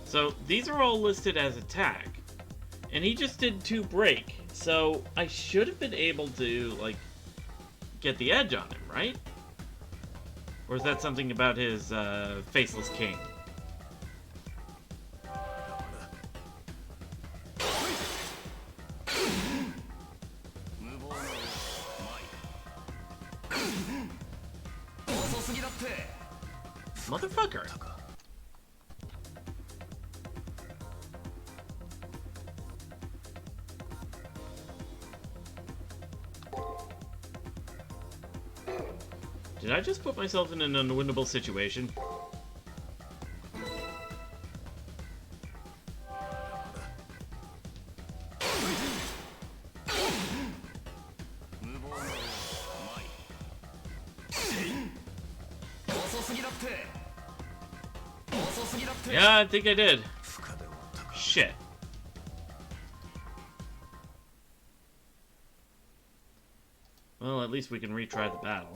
So, these are all listed as attack. And he just did 2 break. So, I should have been able to, like, get the edge on him, right? Or is that something about his, Faceless King? Motherfucker! Did I just put myself in an unwinnable situation? Yeah, I think I did. Shit. Well, at least we can retry the battle.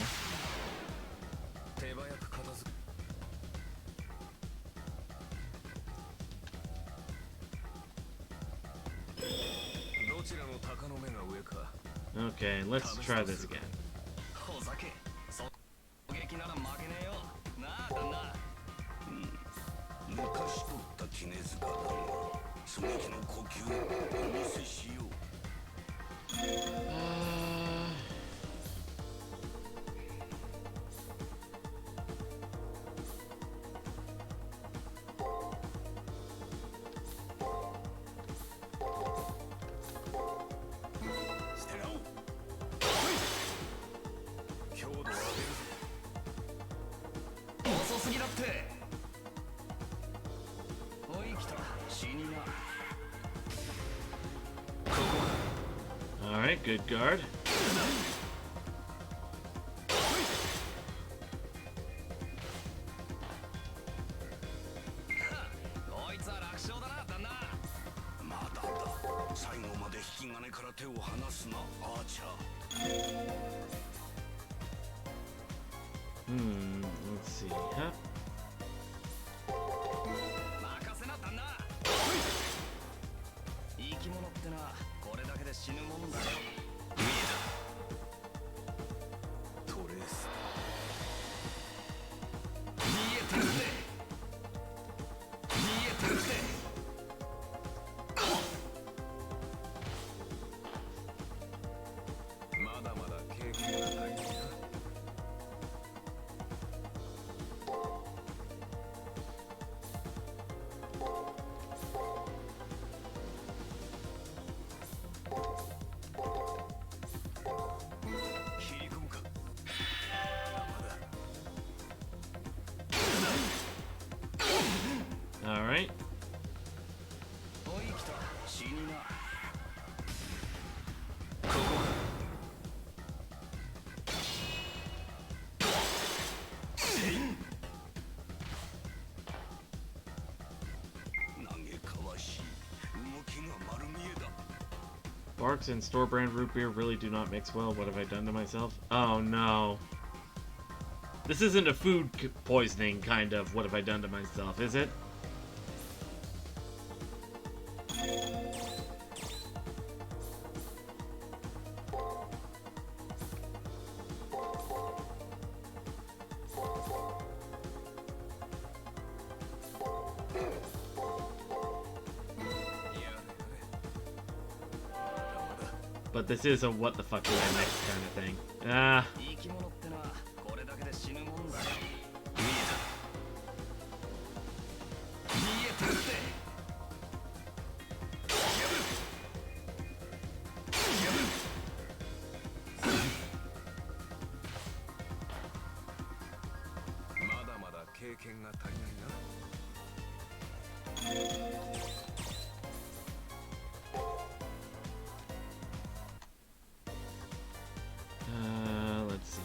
Okay, let's try this again. Alright, good guard. Let's see. Huh? Alright. Barks and store brand root beer really do not mix well. What have I done to myself? Oh no. This isn't a food poisoning kind of what have I done to myself, is it? But this is a what the fuck do I next kind of thing. Ah. Let's see.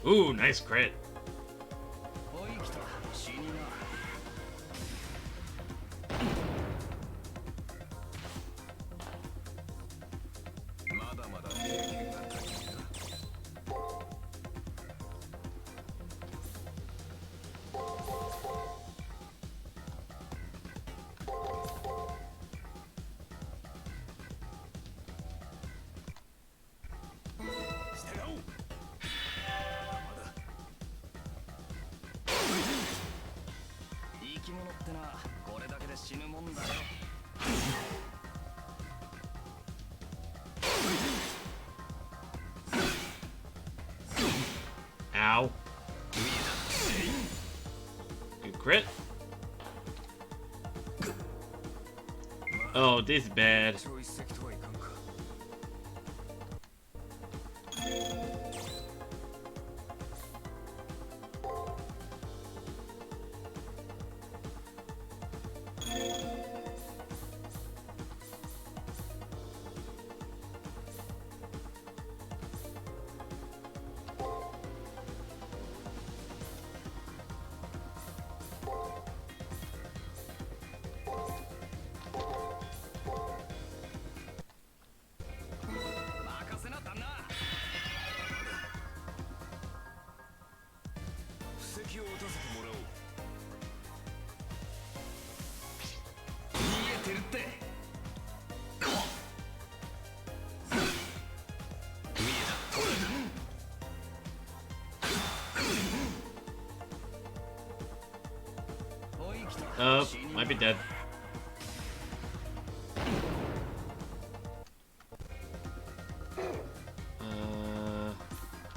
Ooh, nice crit. これだけで死ぬもんだよ。 Ow. Good crit. Oh, this is bad. Might be dead.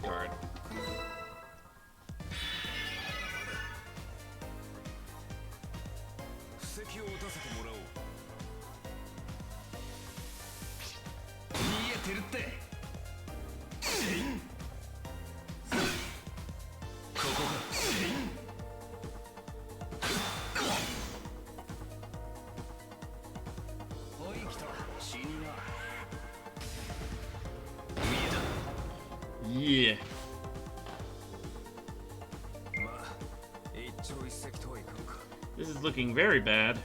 Guard. Yeah. This is looking very bad.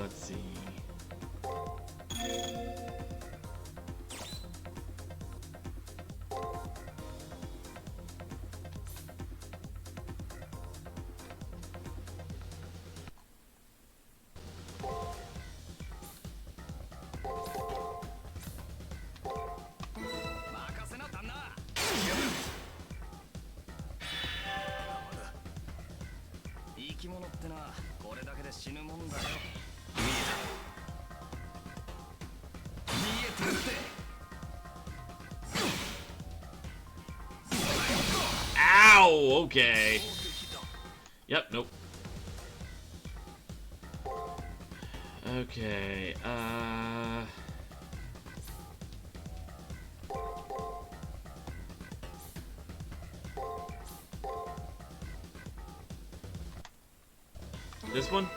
Let's see. Ow! Okay. Yep, nope. Okay, this one?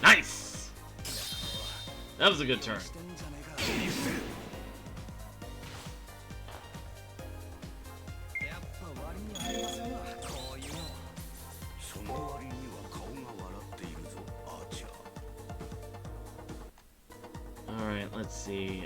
Nice! That was a good turn. Alright, let's see.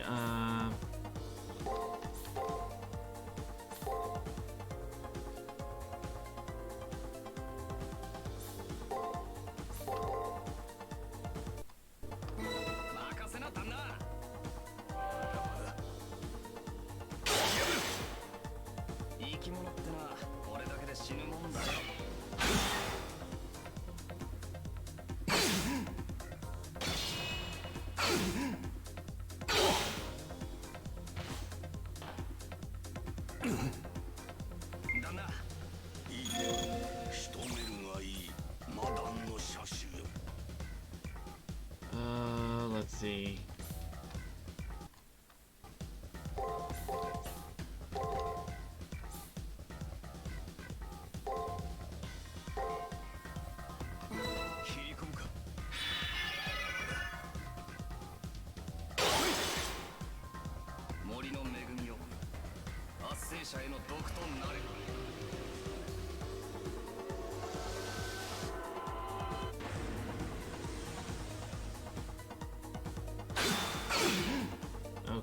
see.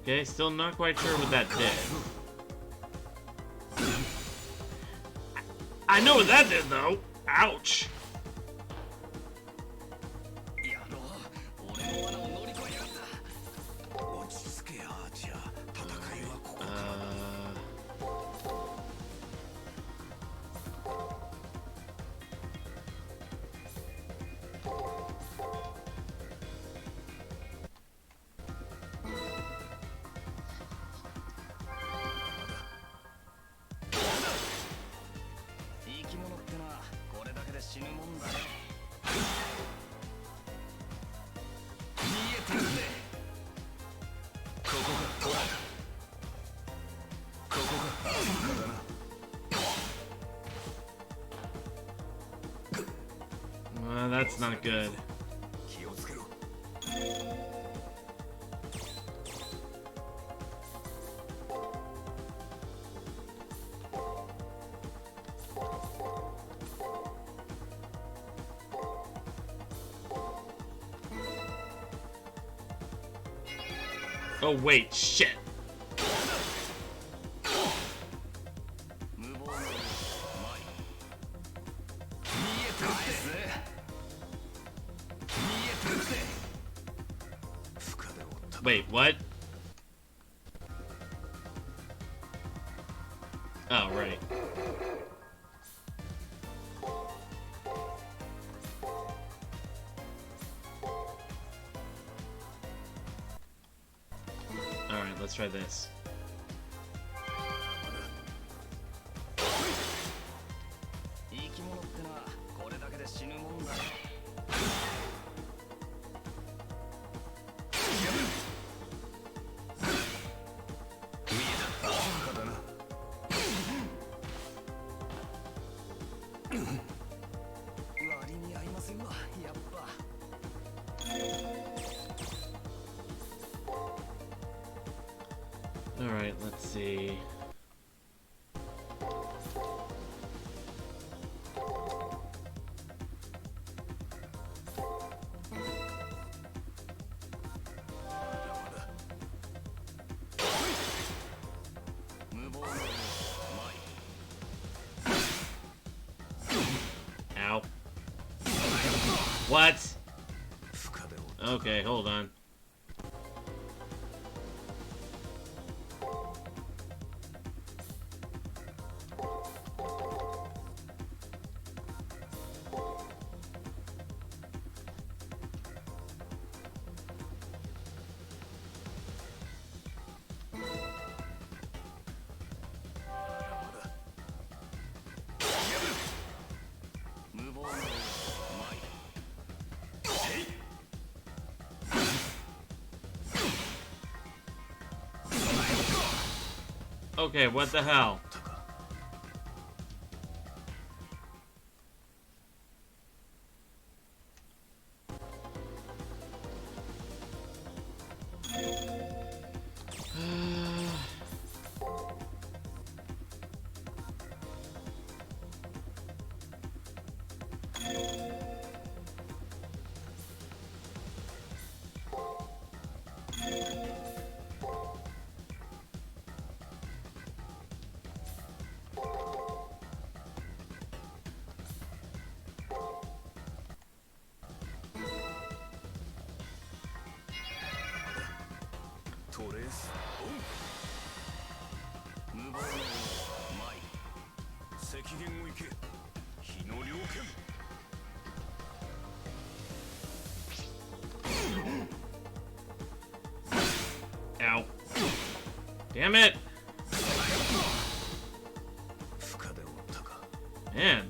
Okay, still not quite sure what that did. I know what that did, though. Ouch. That's not good. Oh wait, shit. Wait, what? Oh, right. Alright, let's try this. Alright, let's see. Ow. What? Okay, hold on. Okay, what the hell? Ow. Damn it! Man.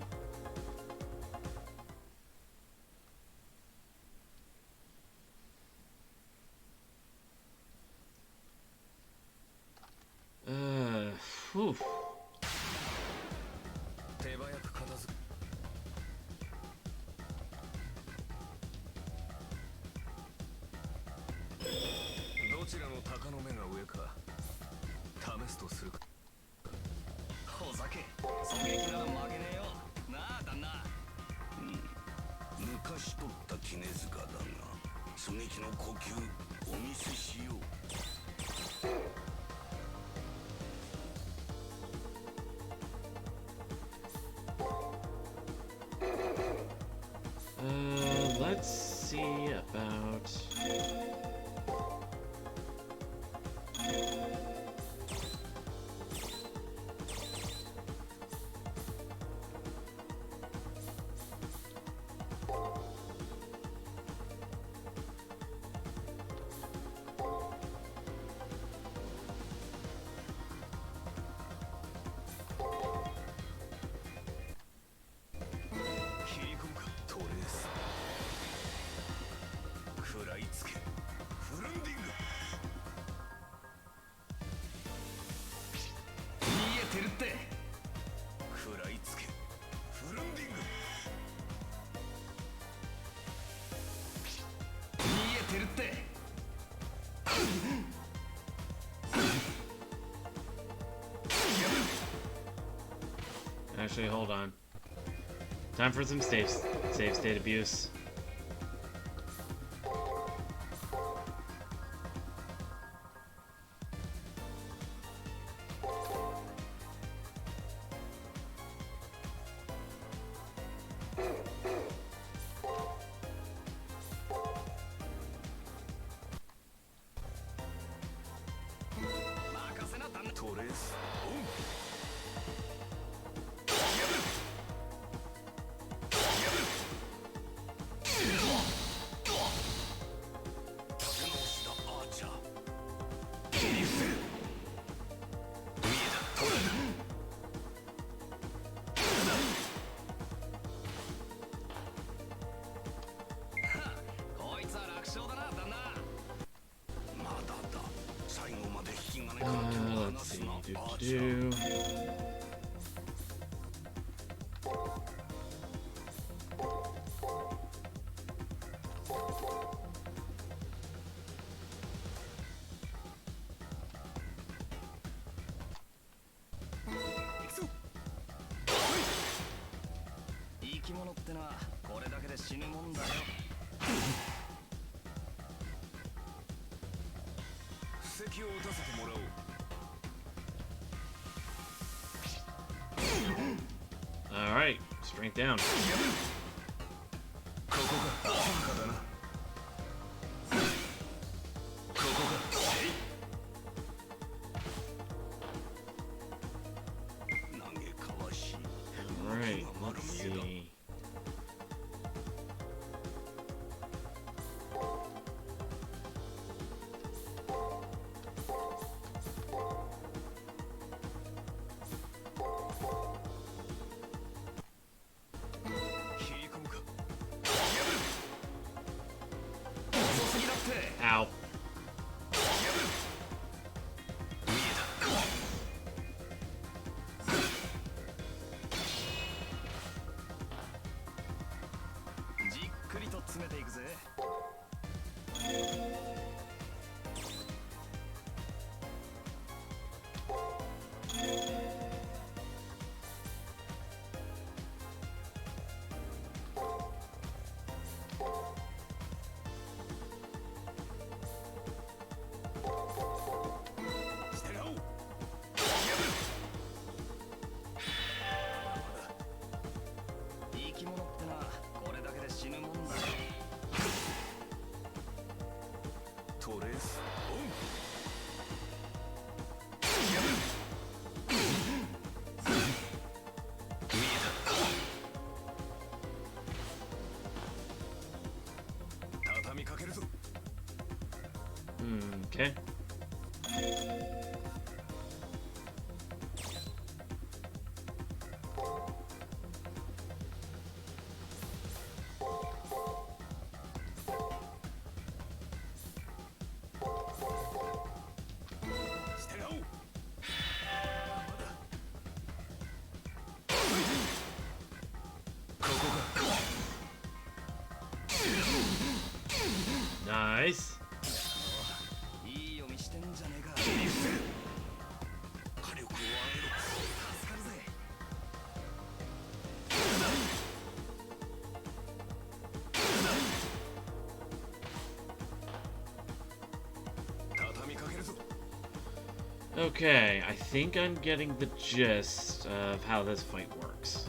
他の目が上か試すとするか。ほざけ狙撃なら負けねえよなあ旦那。昔取った絹塚だが狙撃の呼吸お見せしよう。Let's see about. Actually, hold on. Time for some save state abuse. Let's see. Alright, strength down. Alright, let's see. Ow. Okay. Nice. Okay, I think I'm getting the gist of how this fight works.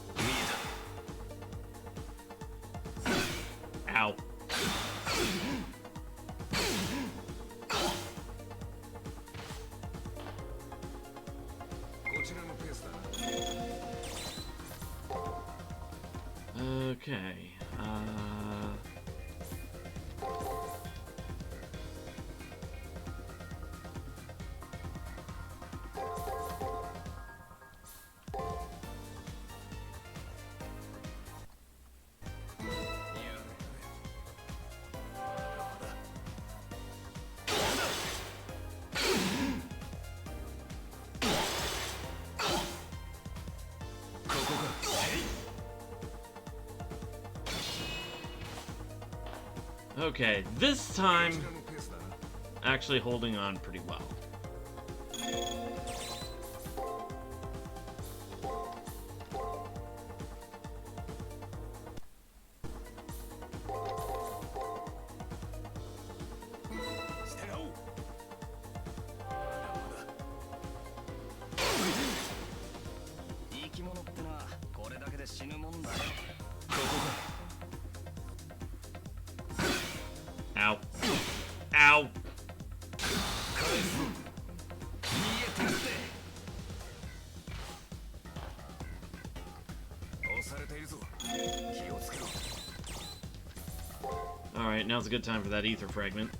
Okay. Ow. Okay. Okay, this time, actually holding on pretty well. Ow. Ow. Alright, now's a good time for that ether fragment.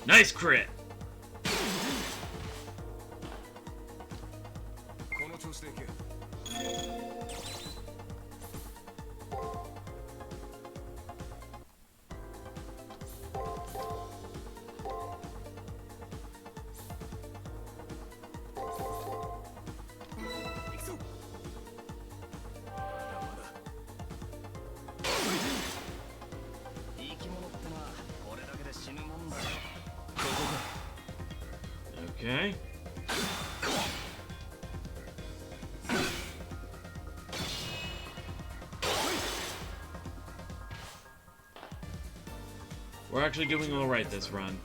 Nice crit! Okay. We're actually doing alright this run.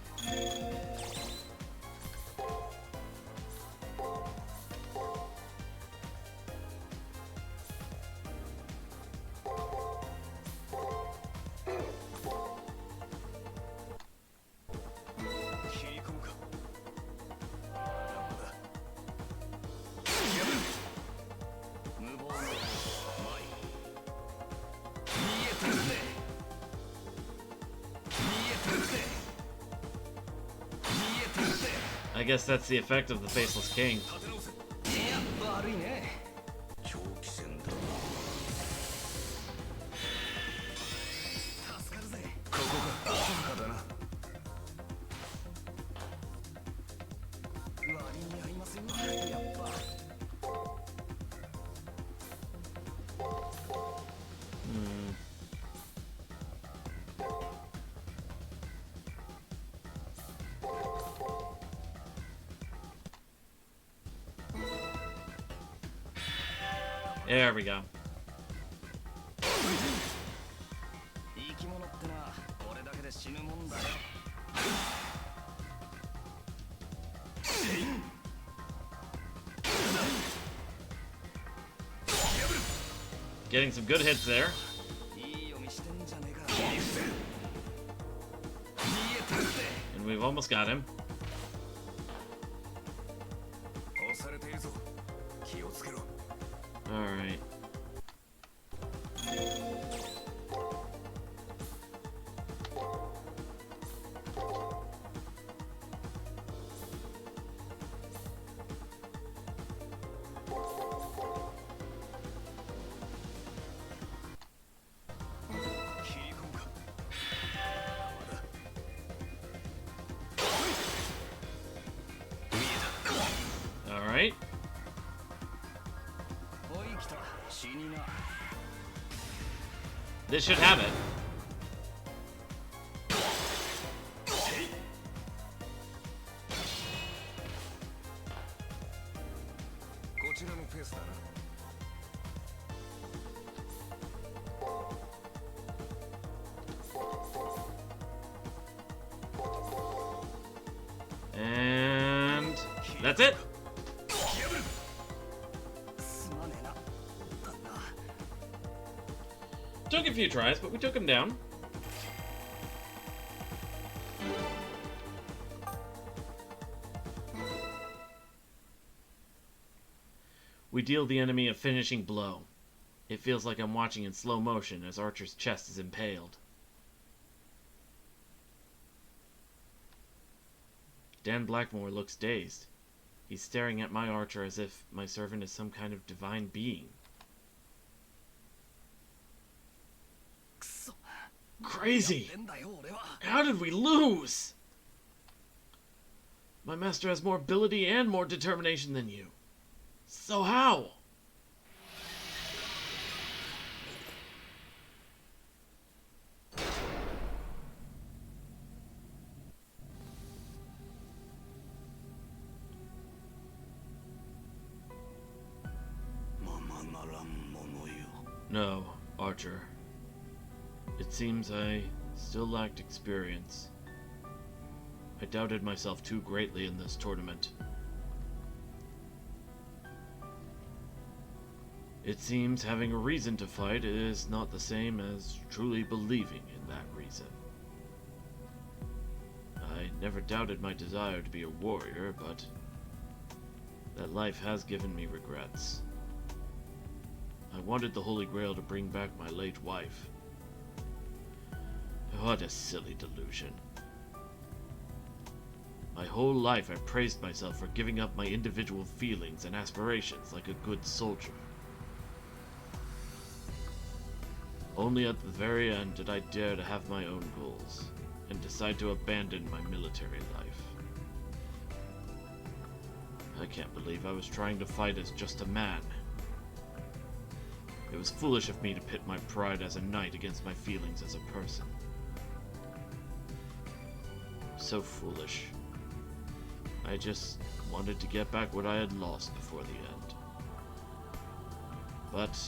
I guess that's the effect of the Faceless King. 立て直せ。いや悪いね。長期戦だ。助かるぜ。ここが浅はかだな。割に合いませんわ。やっぱ。There we go. 生き物ってな、これだけで死ぬもんだよ。Getting some good hits there. いい読みしてんじゃねえか。逃げたって。 And we've almost got him. 押されているぞ。気をつけろ。 Alright. Alright. This should have it. こちらのペースだな。 And that's it. Took a few tries, but we took him down. We deal the enemy a finishing blow. It feels like I'm watching in slow motion as Archer's chest is impaled. Dan Blackmore looks dazed. He's staring at my Archer as if my servant is some kind of divine being. Crazy! How did we lose? My master has more ability and more determination than you. So how? No, Archer. It seems I still lacked experience. I doubted myself too greatly in this tournament. It seems having a reason to fight is not the same as truly believing in that reason. I never doubted my desire to be a warrior, but that life has given me regrets. I wanted the Holy Grail to bring back my late wife. What a silly delusion. My whole life I praised myself for giving up my individual feelings and aspirations like a good soldier. Only at the very end did I dare to have my own goals, and decide to abandon my military life. I can't believe I was trying to fight as just a man. It was foolish of me to pit my pride as a knight against my feelings as a person. So foolish. I just wanted to get back what I had lost before the end. But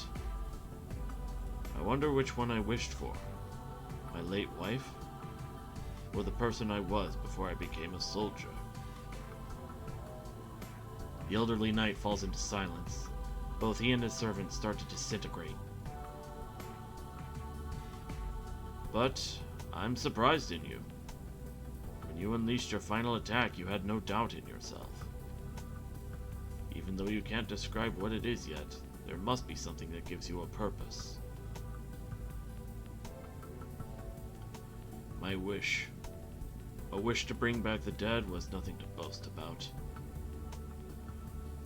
I wonder which one I wished for. My late wife? Or the person I was before I became a soldier? The elderly knight falls into silence. Both he and his servant start to disintegrate. But I'm surprised in you. When you unleashed your final attack, you had no doubt in yourself. Even though you can't describe what it is yet, there must be something that gives you a purpose. My wish. A wish to bring back the dead was nothing to boast about.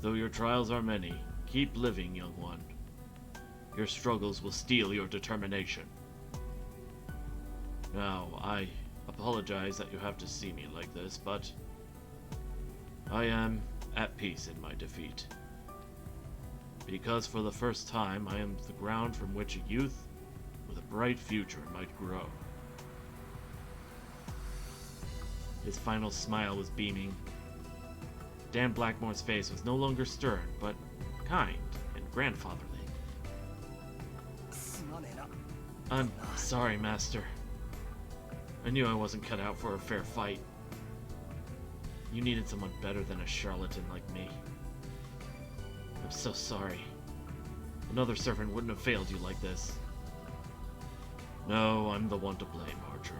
Though your trials are many, keep living, young one. Your struggles will steel your determination. Now, I apologize that you have to see me like this, but I am at peace in my defeat. Because for the first time, I am the ground from which a youth with a bright future might grow. His final smile was beaming. Dan Blackmore's face was no longer stern, but kind and grandfatherly. I'm sorry, Master. I knew I wasn't cut out for a fair fight. You needed someone better than a charlatan like me. I'm so sorry. Another servant wouldn't have failed you like this. No, I'm the one to blame, Archer.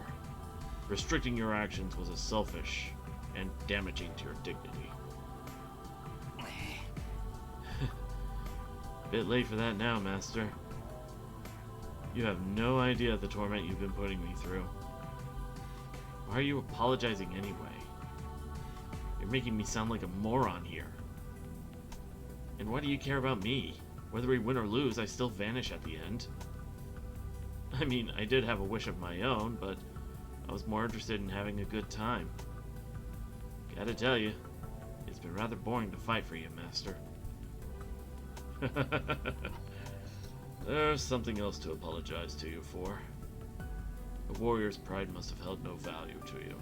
Restricting your actions was selfish and damaging to your dignity. Bit late for that now, Master. You have no idea the torment you've been putting me through. Why are you apologizing anyway? You're making me sound like a moron here. And why do you care about me? Whether we win or lose, I still vanish at the end. I mean, I did have a wish of my own, but I was more interested in having a good time. Gotta tell you, it's been rather boring to fight for you, Master. There's something else to apologize to you for. A warrior's pride must have held no value to you.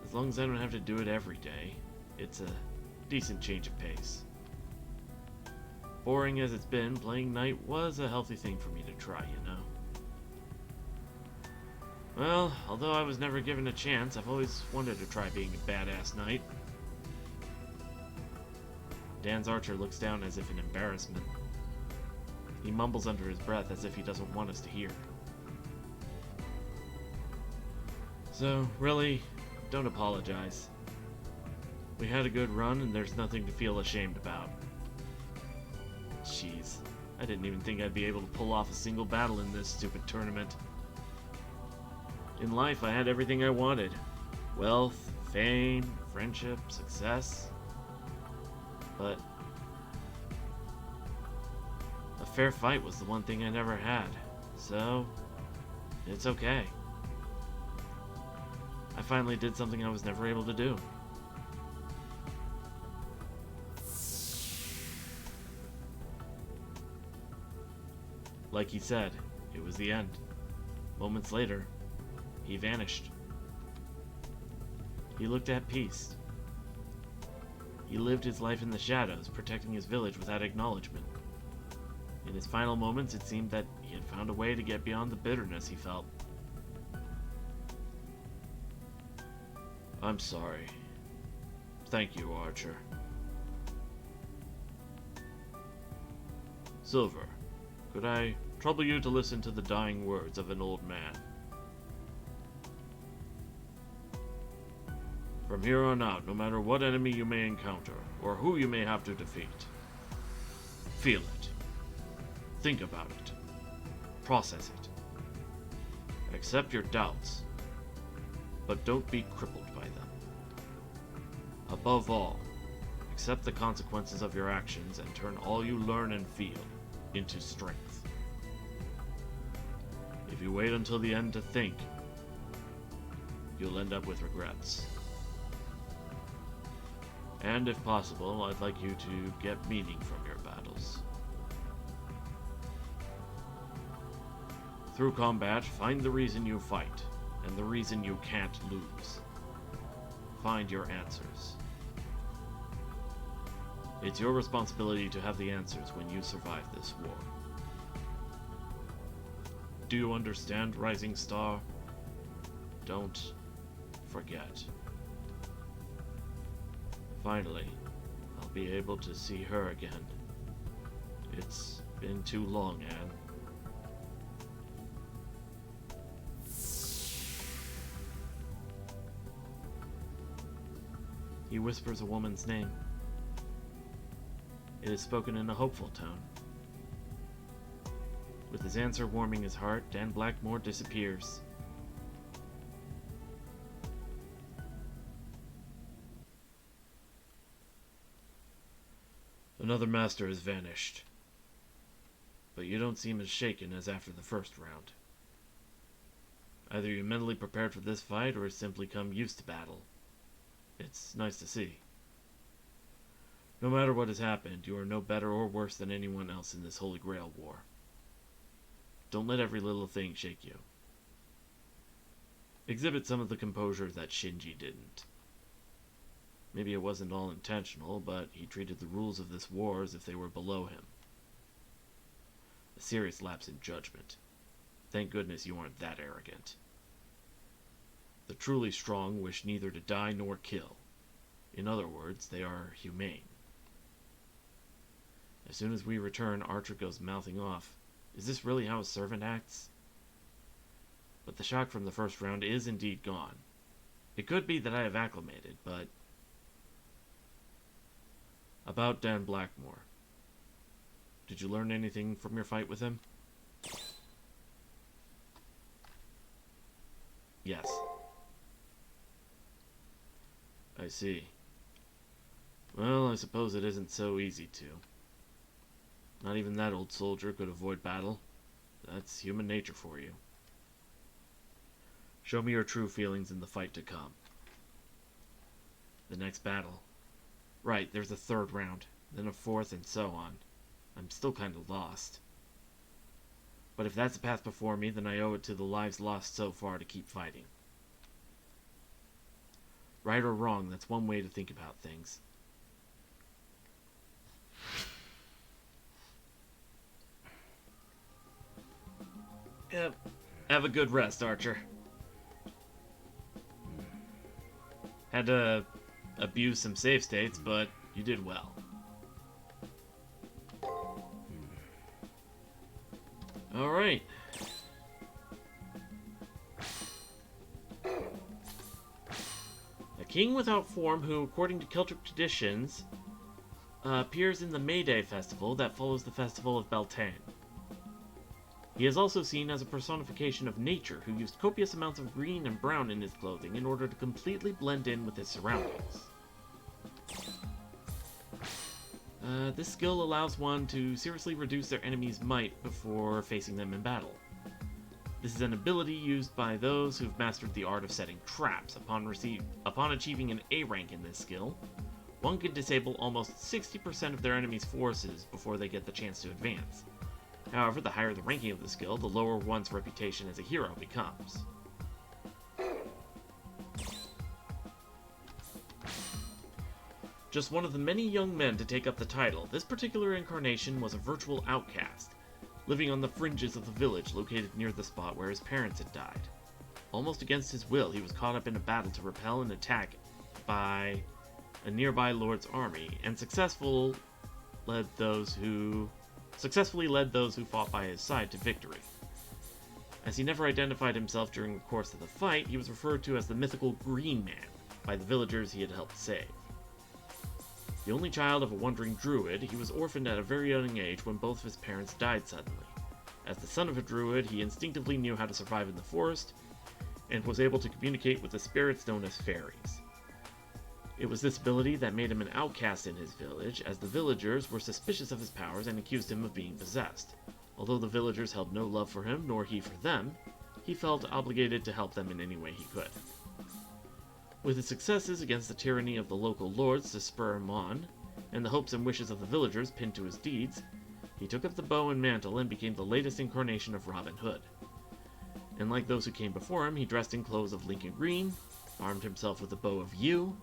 As long as I don't have to do it every day, it's a decent change of pace. Boring as it's been, playing Knight was a healthy thing for me to try, you know. Well, although I was never given a chance, I've always wanted to try being a badass knight. Dan's Archer looks down as if in embarrassment. He mumbles under his breath as if he doesn't want us to hear. So, really, don't apologize. We had a good run and there's nothing to feel ashamed about. Jeez, I didn't even think I'd be able to pull off a single battle in this stupid tournament. In life, I had everything I wanted. Wealth, fame, friendship, success. But a fair fight was the one thing I never had. So, it's okay. I finally did something I was never able to do. Like he said, it was the end. Moments later, he vanished. He looked at peace. He lived his life in the shadows, protecting his village without acknowledgement. In his final moments, it seemed that he had found a way to get beyond the bitterness he felt. I'm sorry. Thank you, Archer. Silver, could I trouble you to listen to the dying words of an old man? From here on out, no matter what enemy you may encounter, or who you may have to defeat, feel it. Think about it. Process it. Accept your doubts, but don't be crippled by them. Above all, accept the consequences of your actions and turn all you learn and feel into strength. If you wait until the end to think, you'll end up with regrets. And if possible, I'd like you to get meaning from your battles. Through combat, find the reason you fight, and the reason you can't lose. Find your answers. It's your responsibility to have the answers when you survive this war. Do you understand, Rising Star? Don't forget. Finally, I'll be able to see her again. It's been too long, Anne. He whispers a woman's name. It is spoken in a hopeful tone. With his answer warming his heart, Dan Blackmore disappears. Another master has vanished. But you don't seem as shaken as after the first round. Either you're mentally prepared for this fight or simply come used to battle. It's nice to see. No matter what has happened, you are no better or worse than anyone else in this Holy Grail war. Don't let every little thing shake you. Exhibit some of the composure that Shinji didn't. Maybe it wasn't all intentional, but he treated the rules of this war as if they were below him. A serious lapse in judgment. Thank goodness you aren't that arrogant. The truly strong wish neither to die nor kill. In other words, they are humane. As soon as we return, Archer goes mouthing off. Is this really how a servant acts? But the shock from the first round is indeed gone. It could be that I have acclimated, but... About Dan Blackmore. Did you learn anything from your fight with him? Yes. I see. Well, I suppose it isn't so easy to. Not even that old soldier could avoid battle. That's human nature for you. Show me your true feelings in the fight to come. The next battle. Right, there's a third round, then a fourth, and so on. I'm still kind of lost. But if that's the path before me, then I owe it to the lives lost so far to keep fighting. Right or wrong, that's one way to think about things. Yep. Have a good rest, Archer. Had to abuse some save states, but you did well. Alright. A king without form who, according to Celtic traditions, appears in the May Day festival that follows the festival of Beltane. He is also seen as a personification of nature who used copious amounts of green and brown in his clothing in order to completely blend in with his surroundings. This skill allows one to seriously reduce their enemy's might before facing them in battle. This is an ability used by those who've mastered the art of setting traps. Upon achieving an A rank in this skill, one can disable almost 60% of their enemy's forces before they get the chance to advance. However, the higher the ranking of the skill, the lower one's reputation as a hero becomes. Just one of the many young men to take up the title, this particular incarnation was a virtual outcast, living on the fringes of the village located near the spot where his parents had died. Almost against his will, he was caught up in a battle to repel an attack by a nearby lord's army, and successfully led those who fought by his side to victory. As he never identified himself during the course of the fight, he was referred to as the mythical Green Man by the villagers he had helped save. The only child of a wandering druid, he was orphaned at a very young age when both of his parents died suddenly. As the son of a druid, he instinctively knew how to survive in the forest, and was able to communicate with the spirits known as fairies. It was this ability that made him an outcast in his village, as the villagers were suspicious of his powers and accused him of being possessed. Although the villagers held no love for him, nor he for them, he felt obligated to help them in any way he could. With his successes against the tyranny of the local lords to spur him on, and the hopes and wishes of the villagers pinned to his deeds, he took up the bow and mantle and became the latest incarnation of Robin Hood. And like those who came before him, he dressed in clothes of Lincoln Green, armed himself with the bow of yew,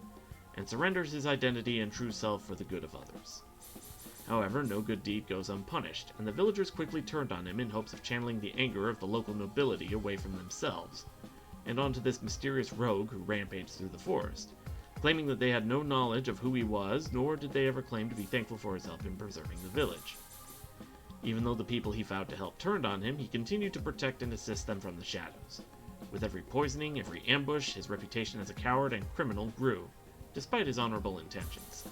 and surrenders his identity and true self for the good of others. However, no good deed goes unpunished, and the villagers quickly turned on him in hopes of channeling the anger of the local nobility away from themselves, and onto this mysterious rogue who rampaged through the forest, claiming that they had no knowledge of who he was, nor did they ever claim to be thankful for his help in preserving the village. Even though the people he vowed to help turned on him, he continued to protect and assist them from the shadows. With every poisoning, every ambush, his reputation as a coward and criminal grew, despite his honorable intentions.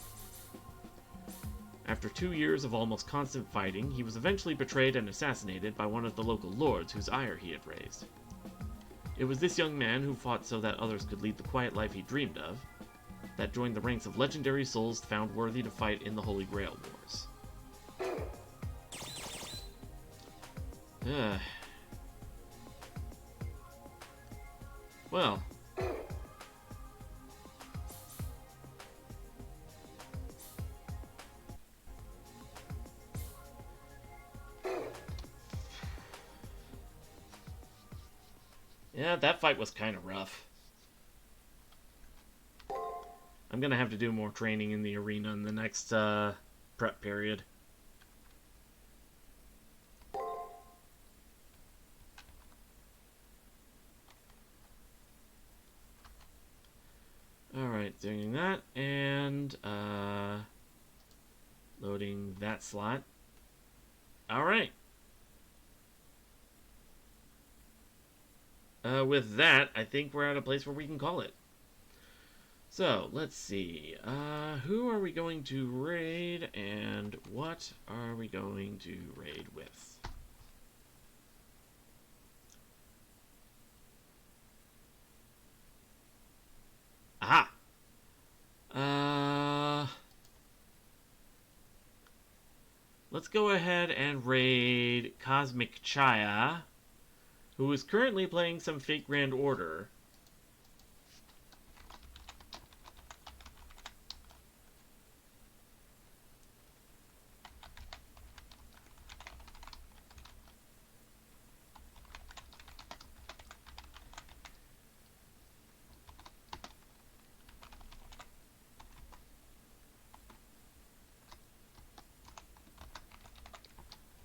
After 2 years of almost constant fighting, he was eventually betrayed and assassinated by one of the local lords whose ire he had raised. It was this young man who fought so that others could lead the quiet life he dreamed of, that joined the ranks of legendary souls found worthy to fight in the Holy Grail Wars. Well. Yeah, that fight was kind of rough. I'm gonna have to do more training in the arena in the next prep period. Alright, doing that, and loading that slot. Alright. With that, I think we're at a place where we can call it. So, let's see. Who are we going to raid, and what are we going to raid with? Aha! Let's go ahead and raid Cosmic Chaya, who is currently playing some Fate Grand Order.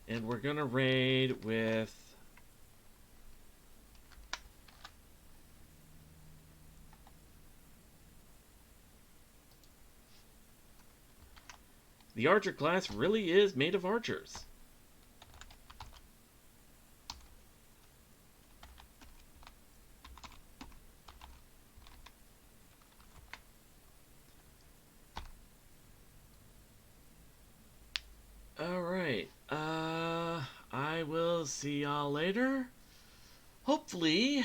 And we're gonna raid with the Archer class really is made of archers. Alright, I will see y'all later. Hopefully,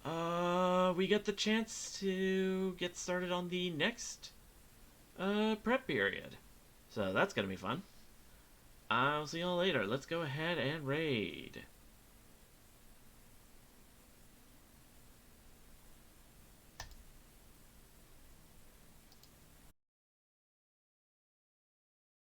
we get the chance to get started on the next, prep period. So that's gonna be fun. I'll see y'all later. Let's go ahead and raid.